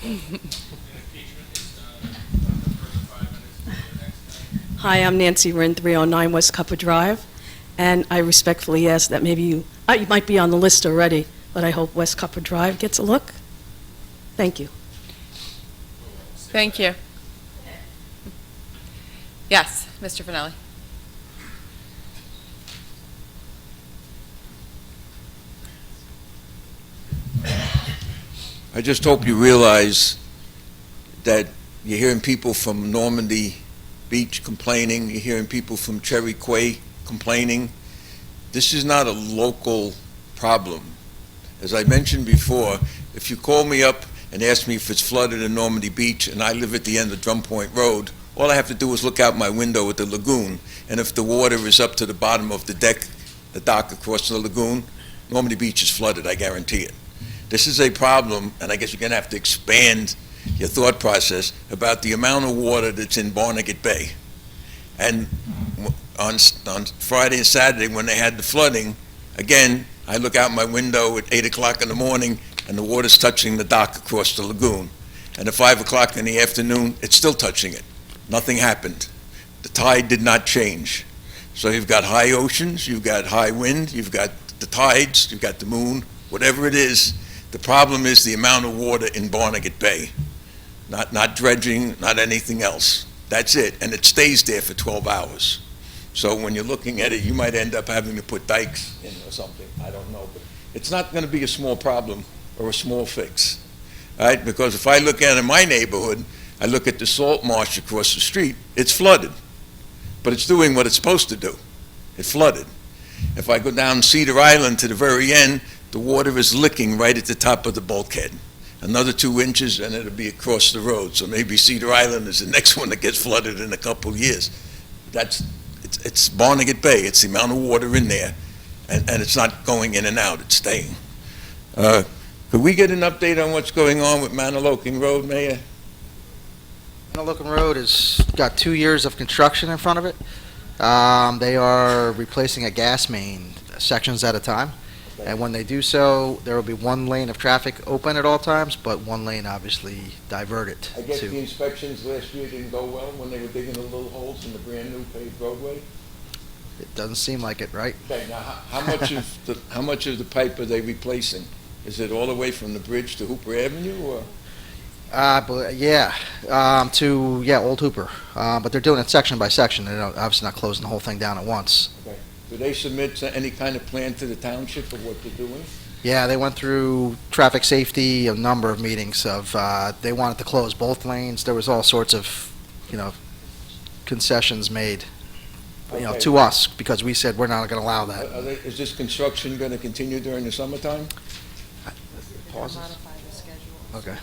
Speaker 17: impeachment? Defer the 5 minutes to the next time?
Speaker 18: Hi, I'm Nancy Wren, 309 West Cuppa Drive, and I respectfully ask that maybe you might be on the list already, but I hope West Cuppa Drive gets a look. Thank you.
Speaker 2: Thank you. Yes, Mr. Finelli.
Speaker 19: I just hope you realize that you're hearing people from Normandy Beach complaining, you're hearing people from Cherry Quay complaining. This is not a local problem. As I mentioned before, if you call me up and ask me if it's flooded in Normandy Beach and I live at the end of Drum Point Road, all I have to do is look out my window at the lagoon, and if the water is up to the bottom of the deck, the dock across the lagoon, Normandy Beach is flooded, I guarantee it. This is a problem, and I guess you're going to have to expand your thought process about the amount of water that's in Barnegat Bay. And on Friday and Saturday, when they had the flooding, again, I look out my window at 8 o'clock in the morning, and the water's touching the dock across the lagoon. And at 5 o'clock in the afternoon, it's still touching it. Nothing happened. The tide did not change. So you've got high oceans, you've got high wind, you've got the tides, you've got the moon, whatever it is. The problem is the amount of water in Barnegat Bay. Not dredging, not anything else. That's it, and it stays there for 12 hours. So when you're looking at it, you might end up having to put dikes in or something, I don't know. But it's not going to be a small problem or a small fix, all right? Because if I look at it in my neighborhood, I look at the salt marsh across the street, it's flooded. But it's doing what it's supposed to do. It flooded. If I go down Cedar Island to the very end, the water is licking right at the top of the bulkhead. Another 2 inches and it'll be across the road. So maybe Cedar Island is the next one that gets flooded in a couple of years. It's Barnegat Bay. It's the amount of water in there, and it's not going in and out. It's staying. Could we get an update on what's going on with Manaloking Road, Mayor?
Speaker 20: Manaloking Road has got 2 years of construction in front of it. They are replacing a gas main sections at a time. And when they do so, there will be 1 lane of traffic open at all times, but 1 lane obviously diverted.
Speaker 19: I guess the inspections last year didn't go well when they were digging the little holes in the brand-new paved roadway?
Speaker 20: It doesn't seem like it, right?
Speaker 19: Okay, now, how much of the pipe are they replacing? Is it all the way from the bridge to Hooper Avenue, or?
Speaker 20: Old Hooper. But they're doing it section by section. They're obviously not closing the whole thing down at once.
Speaker 19: Okay. Do they submit any kind of plan to the township of what they're doing?
Speaker 20: Yeah, they went through traffic safety, a number of meetings of, they wanted to close both lanes. There was all sorts of, concessions made,
Speaker 19: Okay.
Speaker 20: to us, because we said we're not going to allow that.
Speaker 19: Is this construction going to continue during the summertime?
Speaker 20: Pauses. Okay.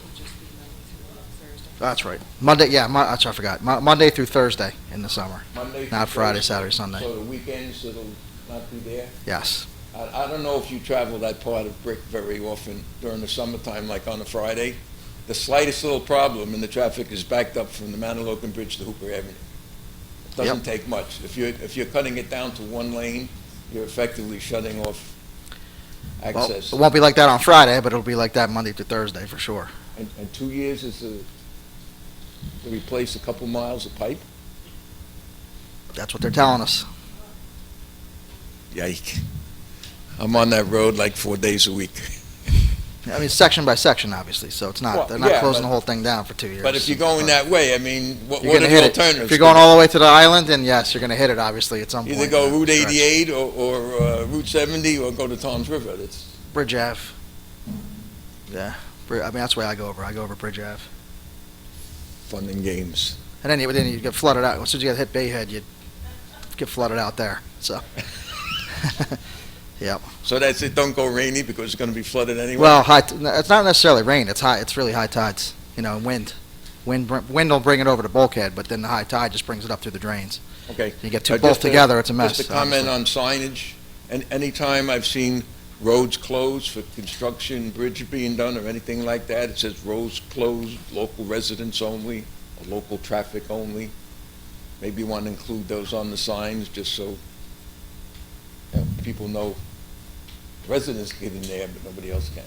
Speaker 20: That's right. Monday, that's what I forgot. Monday through Thursday in the summer.
Speaker 19: Monday through
Speaker 20: Not Friday,
Speaker 19: Thursday.
Speaker 20: Saturday, Sunday.
Speaker 19: So the weekends, it'll not be there?
Speaker 20: Yes.
Speaker 19: I don't know if you travel that part of Brick very often during the summertime, like on a Friday. The slightest little problem and the traffic is backed up from the Mount Logan Bridge to Hooper Avenue. It doesn't take much. If you're cutting it down to one lane, you're effectively shutting off access.
Speaker 20: Well, it won't be like that on Friday, but it'll be like that Monday through Thursday for sure.
Speaker 19: And 2 years is to replace a couple miles of pipe?
Speaker 20: That's what they're telling us.
Speaker 19: Yike. I'm on that road like 4 days a week.
Speaker 20: I mean, section by section, obviously, so it's not,
Speaker 19: Well,
Speaker 20: they're not
Speaker 19: yeah,
Speaker 20: closing
Speaker 19: but-
Speaker 20: the whole thing down for 2 years.
Speaker 19: But if you're going that way, I mean, what
Speaker 20: You're
Speaker 19: are
Speaker 20: gonna
Speaker 19: the
Speaker 20: hit it.
Speaker 19: alternatives?
Speaker 20: If you're going all the way to the island, then yes, you're going to hit it, obviously, at some point.
Speaker 19: Either go
Speaker 20: but
Speaker 19: Route
Speaker 20: stretch.
Speaker 19: 88 or Route 70 or go to Tom's River. It's
Speaker 20: Bridge Ave. Yeah, I mean, that's where I go over. I go over Bridge Ave.
Speaker 19: fun and games.
Speaker 20: And then you get flooded out. As soon as you get hit Bayhead, you get flooded out there, so. Yep.
Speaker 19: So that's it, don't go rainy because it's going to be flooded anyway?
Speaker 20: Well, it's not necessarily rain, it's really high tides, wind. Wind will bring it over the bulkhead, but then the high tide just brings it up through the drains.
Speaker 19: Okay.
Speaker 20: You get
Speaker 19: Just
Speaker 20: both together, it's a mess.
Speaker 19: Just a comment on signage. And anytime I've seen roads closed for construction, bridge being done or anything like that, it says roads closed, local residents only, or local traffic only. Maybe you want to include those on the signs just so people know residents get in there, but nobody else can.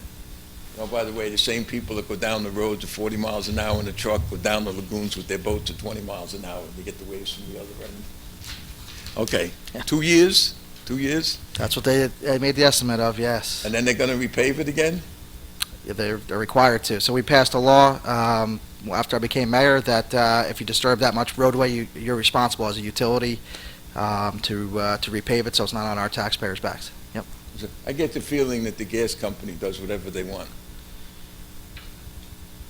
Speaker 19: By the way, the same people that go down the roads at 40 miles an hour in a truck go down the lagoons with their boats at 20 miles an hour. They get the waves from the other end. Okay, 2 years? 2 years?
Speaker 20: That's what they made the estimate of, yes.
Speaker 19: And then they're going to repave it again?
Speaker 20: Yeah, they're required to. So we passed a law after I became mayor that if you disturb that much roadway, you're responsible as a utility to repave it, so it's not on our taxpayers' backs. Yep.
Speaker 19: I get the feeling that the gas company does whatever they want.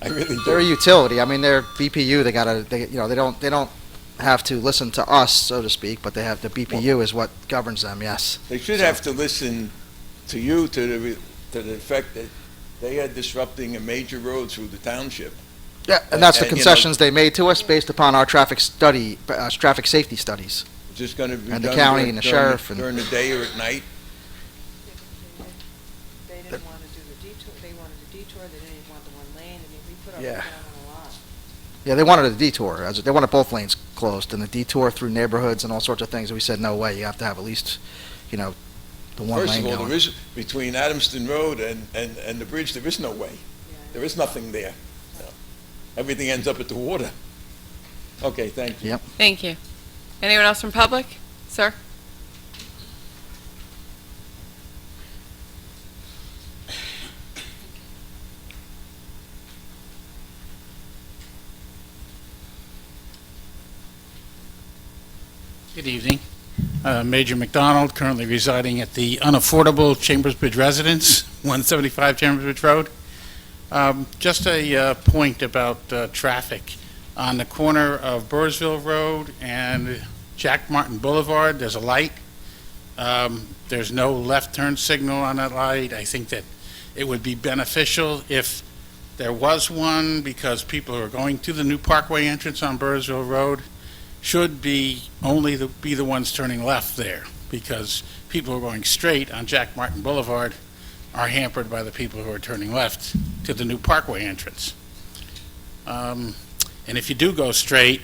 Speaker 19: I really do.
Speaker 20: They're a utility. I mean, they're BPU. They don't have to listen to us, so to speak, but they have the BPU is what governs them. Yes.
Speaker 19: They should have to listen to you to the effect that they are disrupting a major road through the township.
Speaker 20: Yeah, and that's the concessions they made to us based upon our traffic safety studies.
Speaker 19: Is this going to be
Speaker 20: And the
Speaker 19: done
Speaker 20: county
Speaker 19: during-
Speaker 20: and the
Speaker 19: during
Speaker 20: sheriff and-
Speaker 19: during the day or at night?
Speaker 9: They didn't want to do the detour, they wanted a detour, they didn't want the one lane, I mean, we put up
Speaker 20: Yeah.
Speaker 9: and down on a lot.
Speaker 20: Yeah, they wanted a detour. They wanted both lanes closed and the detour through neighborhoods and all sorts of things. And we said, no way. You have to have at least, the one
Speaker 19: First
Speaker 20: lane
Speaker 19: of all,
Speaker 20: going.
Speaker 19: there is, between Adamston Road and the bridge, there is no way. There is nothing there. Everything ends up at the water. Okay, thank you.
Speaker 20: Yep.
Speaker 2: Thank you. Anyone else from public? Sir?
Speaker 21: Good evening. Major McDonald, currently residing at the unaffordable Chambersbridge Residence, 175 Chambersbridge Road. Just a point about traffic. On the corner of Burrsville Road and Jack Martin Boulevard, there's a light. There's no left turn signal on that light. I think that it would be beneficial if there was one, because people who are going to the new Parkway entrance on Burrsville Road should be be the ones turning left there, because people who are going straight on Jack Martin Boulevard are hampered by the people who are turning left to the new Parkway entrance. And if you do go straight,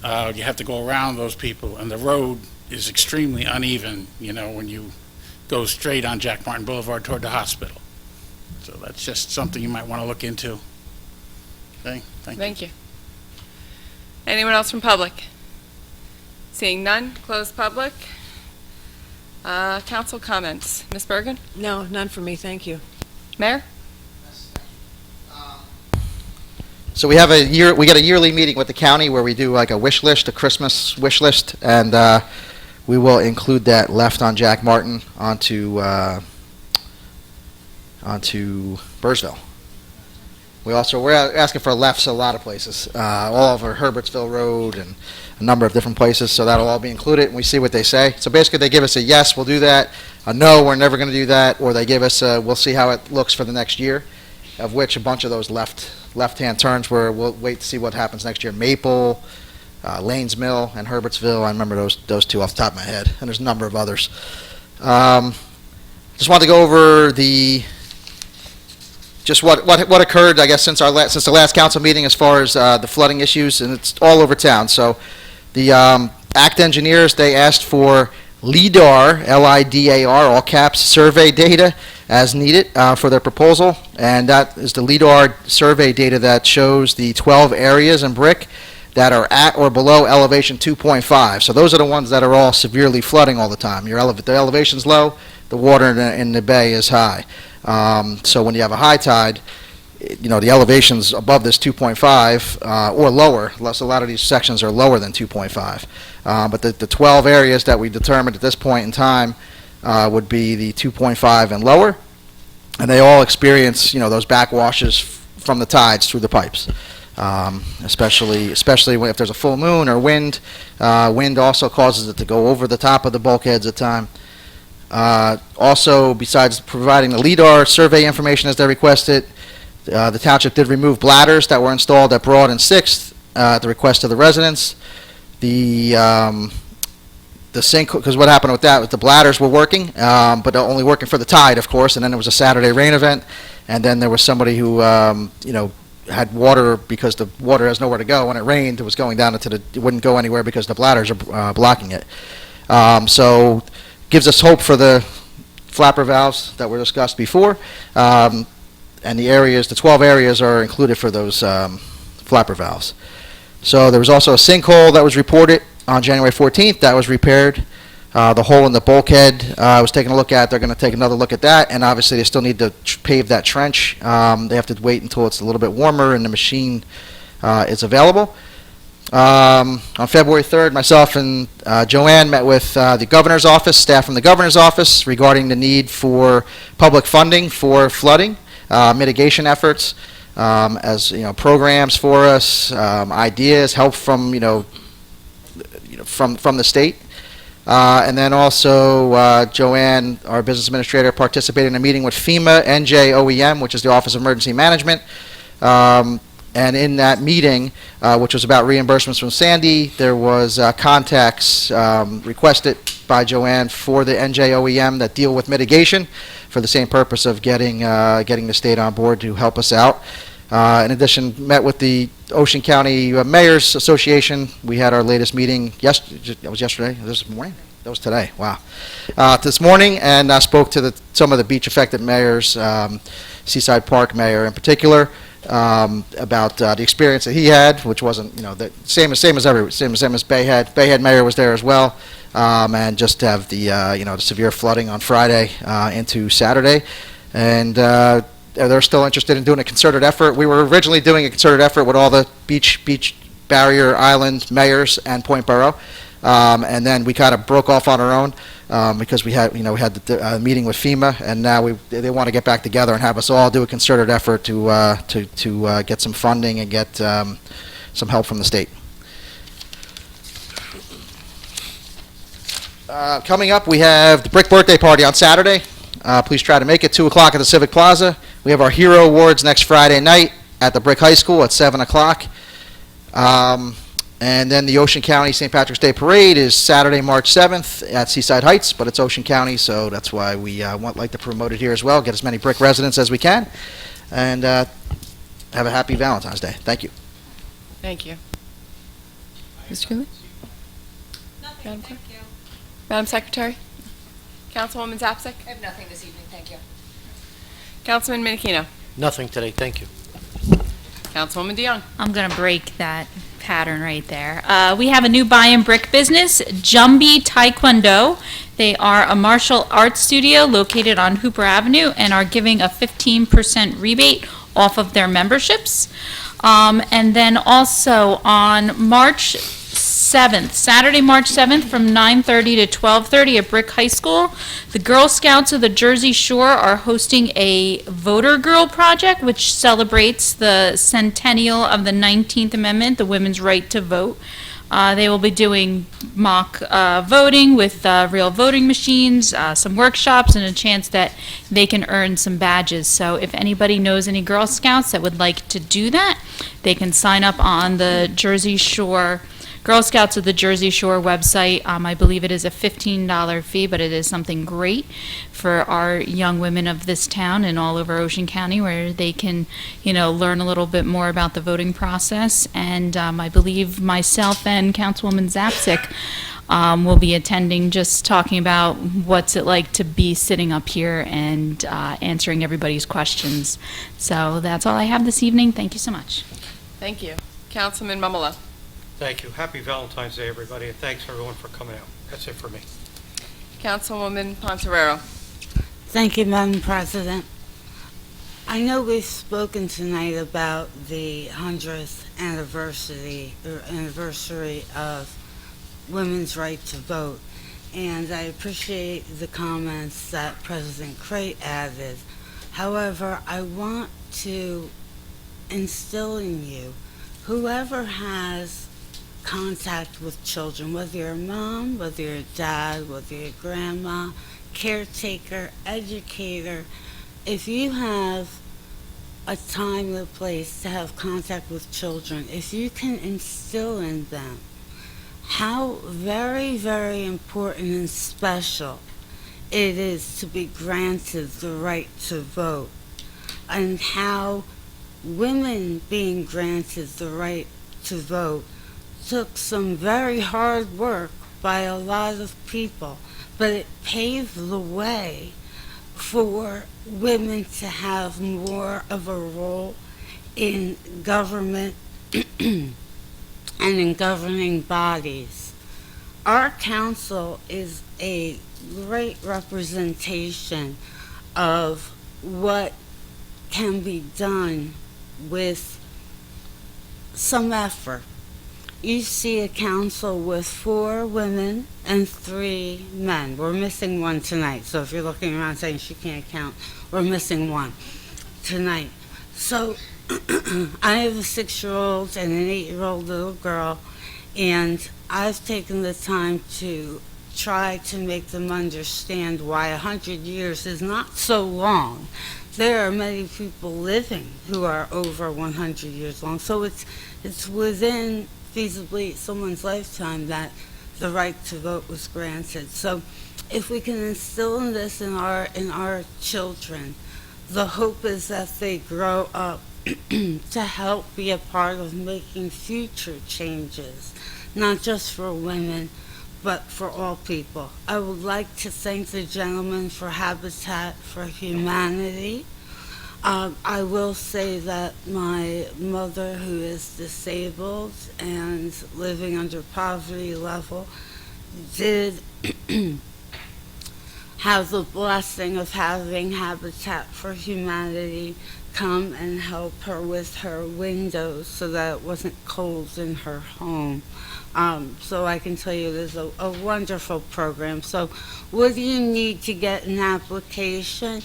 Speaker 21: you have to go around those people, and the road is extremely uneven, when you go straight on Jack Martin Boulevard toward the hospital. So that's just something you might want to look into. Okay, thank you.
Speaker 2: Anyone else from public? Seeing none, close public. Council comments. Ms. Bergen?
Speaker 9: No, none for me, thank you.
Speaker 2: Mayor?
Speaker 20: So we get a yearly meeting with the county where we do like a wish list, a Christmas wish list, and we will include that left on Jack Martin onto Burrsville. We're asking for lefts a lot of places, all over Herbertsville Road and a number of different places, so that'll all be included, and we see what they say. So basically, they give us a yes, we'll do that, a no, we're never going to do that, or they give us a, we'll see how it looks for the next year, of which a bunch of those left-hand turns where we'll wait to see what happens next year. Maple, Lanes Mill, and Herbertsville, I remember those two off the top of my head, and there's a number of others. Just wanted to go over just what occurred, I guess, since the last council meeting as far as the flooding issues, and it's all over town. So the ACT engineers, they asked for LIDAR, L-I-D-A-R, all caps, survey data as needed for their proposal, and that is the LIDAR survey data that shows the 12 areas in Brick that are at or below elevation 2.5. So those are the ones that are all severely flooding all the time. The elevation's low, the water in the bay is high. So when you have a high tide, the elevations above this 2.5 or lower. So a lot of these sections are lower than 2.5. But the 12 areas that we determined at this point in time would be the 2.5 and lower, and they all experience those backwashes from the tides through the pipes. Especially if there's a full moon or wind. Wind also causes it to go over the top of the bulkheads at times. Also, besides providing the LIDAR survey information as they requested, the township did remove bladders that were installed at Broad and 6th at the request of the residents. The sink, because what happened with that, with the bladders were working, but only working for the tide, of course, and then there was a Saturday rain event, and then there was somebody who, had water because the water has nowhere to go. When it rained, it was going down it wouldn't go anywhere because the bladders are blocking it. So gives us hope for the flapper valves that were discussed before, and the 12 areas are included for those flapper valves. So there was also a sinkhole that was reported on January 14th that was repaired. The hole in the bulkhead I was taking a look at. They're going to take another look at that, and obviously they still need to pave that trench. They have to wait until it's a little bit warmer and the machine is available. On February 3rd, myself and Joanne met with the governor's office, staff from the governor's office, regarding the need for public funding for flooding mitigation efforts, as programs for us, ideas, help from from the state. And then also, Joanne, our business administrator, participated in a meeting with FEMA NJOEM, which is the Office of Emergency Management. And in that meeting, which was about reimbursements from Sandy, there was contacts requested by Joanne for the NJOEM that deal with mitigation for the same purpose of getting the state on board to help us out. In addition, met with the Ocean County Mayors Association. We had our latest meeting that was yesterday, this morning? That was today, wow. This morning, and I spoke to some of the beach-affected mayors, Seaside Park Mayor in particular, about the experience that he had, which wasn't, the same as Bayhead. Bayhead Mayor was there as well, and just to have the severe flooding on Friday into Saturday, and they're still interested in doing a concerted effort. We were originally doing a concerted effort with all the beach barrier island mayors and Point Borough, and then we kind of broke off on our own because we had the meeting with FEMA, and now they want to get back together and have us all do a concerted effort to get some funding and get some help from the state. Coming up, we have the Brick Birthday Party on Saturday. Please try to make it 2 o'clock at the Civic Plaza. We have our Hero Awards next Friday night at the Brick High School at 7 o'clock. And then the Ocean County St. Patrick's Day Parade is Saturday, March 7th at Seaside Heights, but it's Ocean County, so that's why we like to promote it here as well, get as many Brick residents as we can, and have a happy Valentine's Day. Thank you.
Speaker 2: Thank you. Mr. Cooley? Madam Clerk? Madam Secretary? Councilwoman Zapsik?
Speaker 8: I have nothing this evening, thank you.
Speaker 2: Councilman Minikino?
Speaker 1: Nothing today, thank you.
Speaker 2: Councilwoman DeYoung?
Speaker 5: I'm going to break that pattern right there. We have a new buy-in brick business, Jumbi Taekwondo. They are a martial arts studio located on Hooper Avenue and are giving a 15% rebate off of their memberships. And then also on March 7th, Saturday, March 7th, from 9:30 to 12:30 at Brick High School, the Girl Scouts of the Jersey Shore are hosting a Voter Girl Project, which celebrates the centennial of the 19th Amendment, the women's right to vote. They will be doing mock voting with real voting machines, some workshops, and a chance that they can earn some badges. So if anybody knows any Girl Scouts that would like to do that, they can sign up on the Jersey Shore, Girl Scouts of the Jersey Shore website. I believe it is a $15 fee, but it is something great for our young women of this town and all over Ocean County, where they can, learn a little bit more about the voting process. And I believe myself and Councilwoman Zapsik will be attending, just talking about what's it like to be sitting up here and answering everybody's questions. So that's all I have this evening. Thank you so much.
Speaker 2: Thank you. Councilman Mamala.
Speaker 4: Thank you. Happy Valentine's Day, everybody, and thanks everyone for coming out. That's it for me.
Speaker 2: Councilwoman Pontorero.
Speaker 6: Thank you, Madam President. I know we've spoken tonight about the 100th anniversary of women's right to vote, and I appreciate the comments that President Crate added. However, I want to instill in you, whoever has contact with children, whether you're a mom, whether you're a dad, whether you're a grandma, caretaker, educator, if you have a time and a place to have contact with children, if you can instill in them how very, very important and special it is to be granted the right to vote, and how women being granted the right to vote took some very hard work by a lot of people, but it paved the way for women to have more of a role in government and in governing bodies. Our council is a great representation of what can be done with some effort. You see a council with 4 women and 3 men. We're missing one tonight, so if you're looking around saying she can't count, we're missing one tonight. So I have a 6-year-old and an 8-year-old little girl, and I've taken the time to try to make them understand why 100 years is not so long. There are many people living who are over 100 years long, so it's within feasibly someone's lifetime that the right to vote was granted. So if we can instill in this in our children, the hope is that they grow up to help be a part of making future changes, not just for women, but for all people. I would like to thank the gentleman for Habitat for Humanity. I will say that my mother, who is disabled and living under poverty level, did have the blessing of having Habitat for Humanity come and help her with her windows so that it wasn't cold in her home. So I can tell you it is a wonderful program. So what do you need to get an application?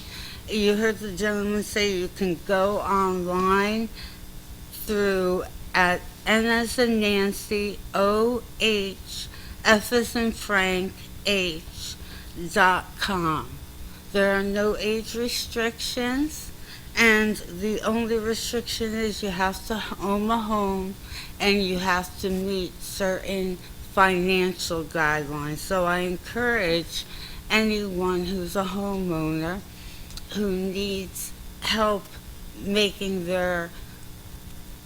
Speaker 6: You heard the gentleman say you can go online through at N as in Nancy, OH, F as in Frank, H.com. There are no age restrictions, and the only restriction is you have to own a home and you have to meet certain financial guidelines. So I encourage anyone who's a homeowner who needs help making their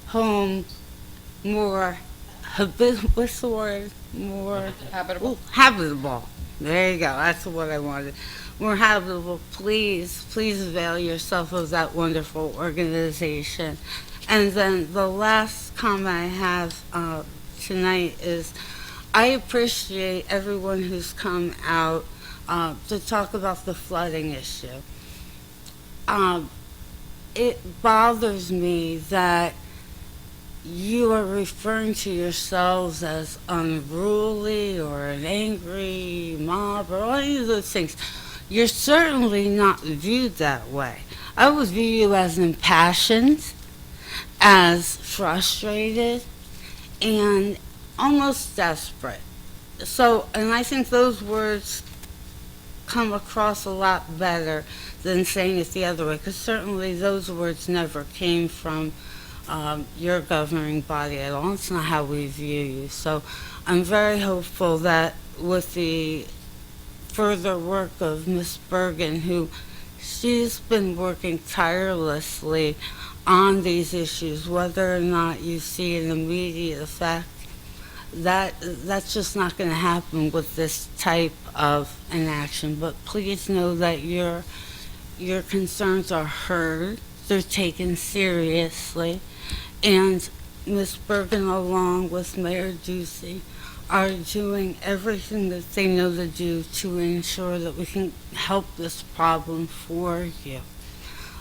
Speaker 6: home more what's the word? More
Speaker 2: habitable.
Speaker 6: Habitable. There you go. That's what I wanted. More habitable. Please avail yourself of that wonderful organization. And then the last comment I have tonight is I appreciate everyone who's come out to talk about the flooding issue. It bothers me that you are referring to yourselves as unruly or an angry mob or any of those things. You're certainly not viewed that way. I would view you as impassioned, as frustrated, and almost desperate. So, and I think those words come across a lot better than saying it the other way, because certainly those words never came from your governing body at all. It's not how we view you. So I'm very hopeful that with the further work of Ms. Bergen, who she's been working tirelessly on these issues, whether or not you see an immediate effect, that's just not going to happen with this type of inaction. But please know that your concerns are heard, they're taken seriously, and Ms. Bergen, along with Mayor Ducey, are doing everything that they know to do to ensure that we can help this problem for you.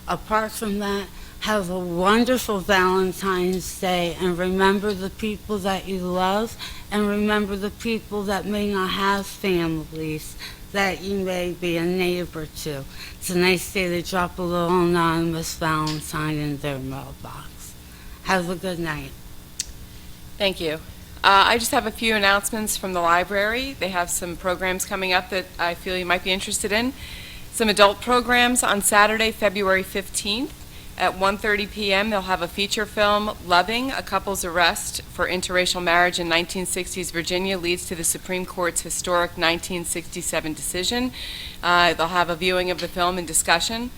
Speaker 6: Apart from that, have a wonderful Valentine's Day, and remember the people that you love, and remember the people that may not have families that you may be a neighbor to. It's a nice day to drop a little anonymous Valentine in their mailbox. Have a good night.
Speaker 2: Thank you. I just have a few announcements from the library. They have some programs coming up that I feel you might be interested in. Some adult programs on Saturday, February 15th. At 1:30 p.m., they'll have a feature film, Loving, A Couple's Arrest for Interracial Marriage in 1960s Virginia Leads to the Supreme Court's Historic 1967 Decision. They'll have a viewing of the film and discussion.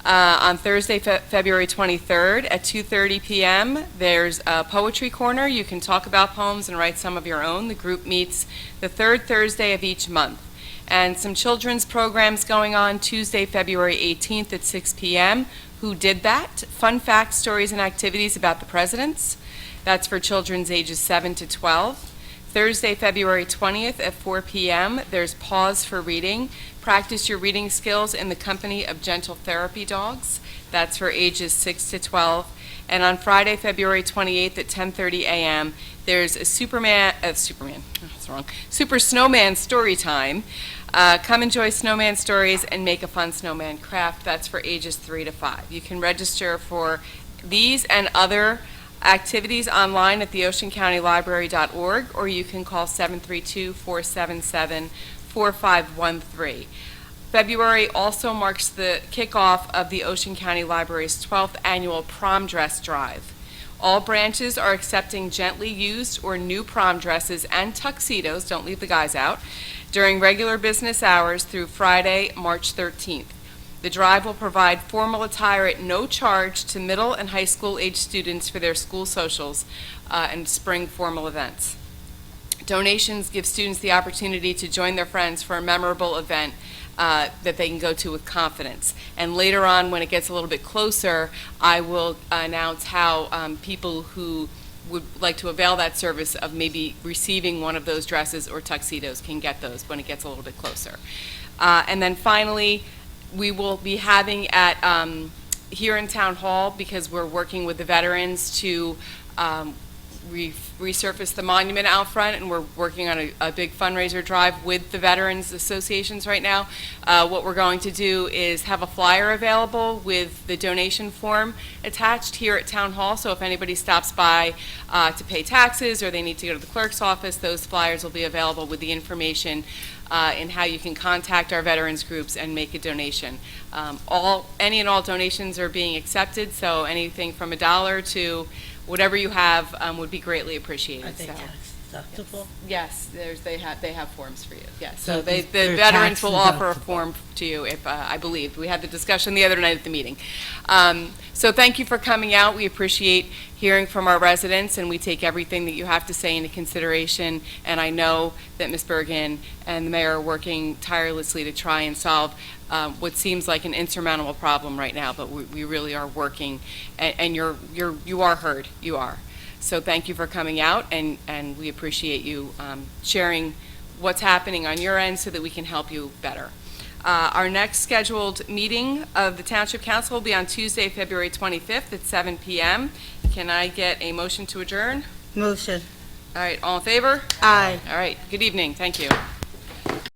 Speaker 2: On Thursday, February 23rd at 2:30 p.m., there's a poetry corner. You can talk about poems and write some of your own. The group meets the third Thursday of each month. And some children's programs going on Tuesday, February 18th at 6 p.m. Who Did That? Fun facts, stories, and activities about the presidents. That's for children's ages 7 to 12. Thursday, February 20th at 4 p.m., there's Pause for Reading. Practice your reading skills in the company of gentle therapy dogs. That's for ages 6 to 12. And on Friday, February 28th at 10:30 a.m., there's a Super Snowman story time. Come enjoy snowman stories and make a fun snowman craft. That's for ages 3 to 5. You can register for these and other activities online at theoceancountylibrary.org, or you can call 732-477-4513. February also marks the kickoff of the Ocean County Library's 12th annual prom dress drive. All branches are accepting gently used or new prom dresses and tuxedos, don't leave the guys out, during regular business hours through Friday, March 13th. The drive will provide formal attire at no charge to middle and high school age students for their school socials and spring formal events. Donations give students the opportunity to join their friends for a memorable event that they can go to with confidence. And later on, when it gets a little bit closer, I will announce how people who would like to avail that service of maybe receiving one of those dresses or tuxedos can get those when it gets a little bit closer. And then finally, we will be having at here in Town Hall, because we're working with the veterans to resurface the monument out front, and we're working on a big fundraiser drive with the Veterans Associations right now. What we're going to do is have a flyer available with the donation form attached here at Town Hall, so if anybody stops by to pay taxes or they need to go to the clerk's office, those flyers will be available with the information in how you can contact our veterans groups and make a donation. Any and all donations are being accepted, so anything from $1 to whatever you have would be greatly appreciated.
Speaker 6: Are they tax deductible?
Speaker 2: Yes, they have forms for you. Yes, so
Speaker 6: So
Speaker 2: the
Speaker 6: they're
Speaker 2: veterans
Speaker 6: tax
Speaker 2: will offer a
Speaker 6: deductible.
Speaker 2: form to you. If I believe we had the discussion the other night at the meeting. So thank you for coming out. We appreciate hearing from our residents, and we take everything that you have to say into consideration. And I know that Ms. Bergen and the mayor are working tirelessly to try and solve what seems like an insurmountable problem right now, but we really are working, and you are heard. You are. So thank you for coming out, and we appreciate you sharing what's happening on your end so that we can help you better. Our next scheduled meeting of the Township Council will be on Tuesday, February 25th at 7 p.m. Can I get a motion to adjourn?
Speaker 6: Motion.
Speaker 2: All right, all in favor?
Speaker 6: Aye.
Speaker 2: All right, good evening, thank you.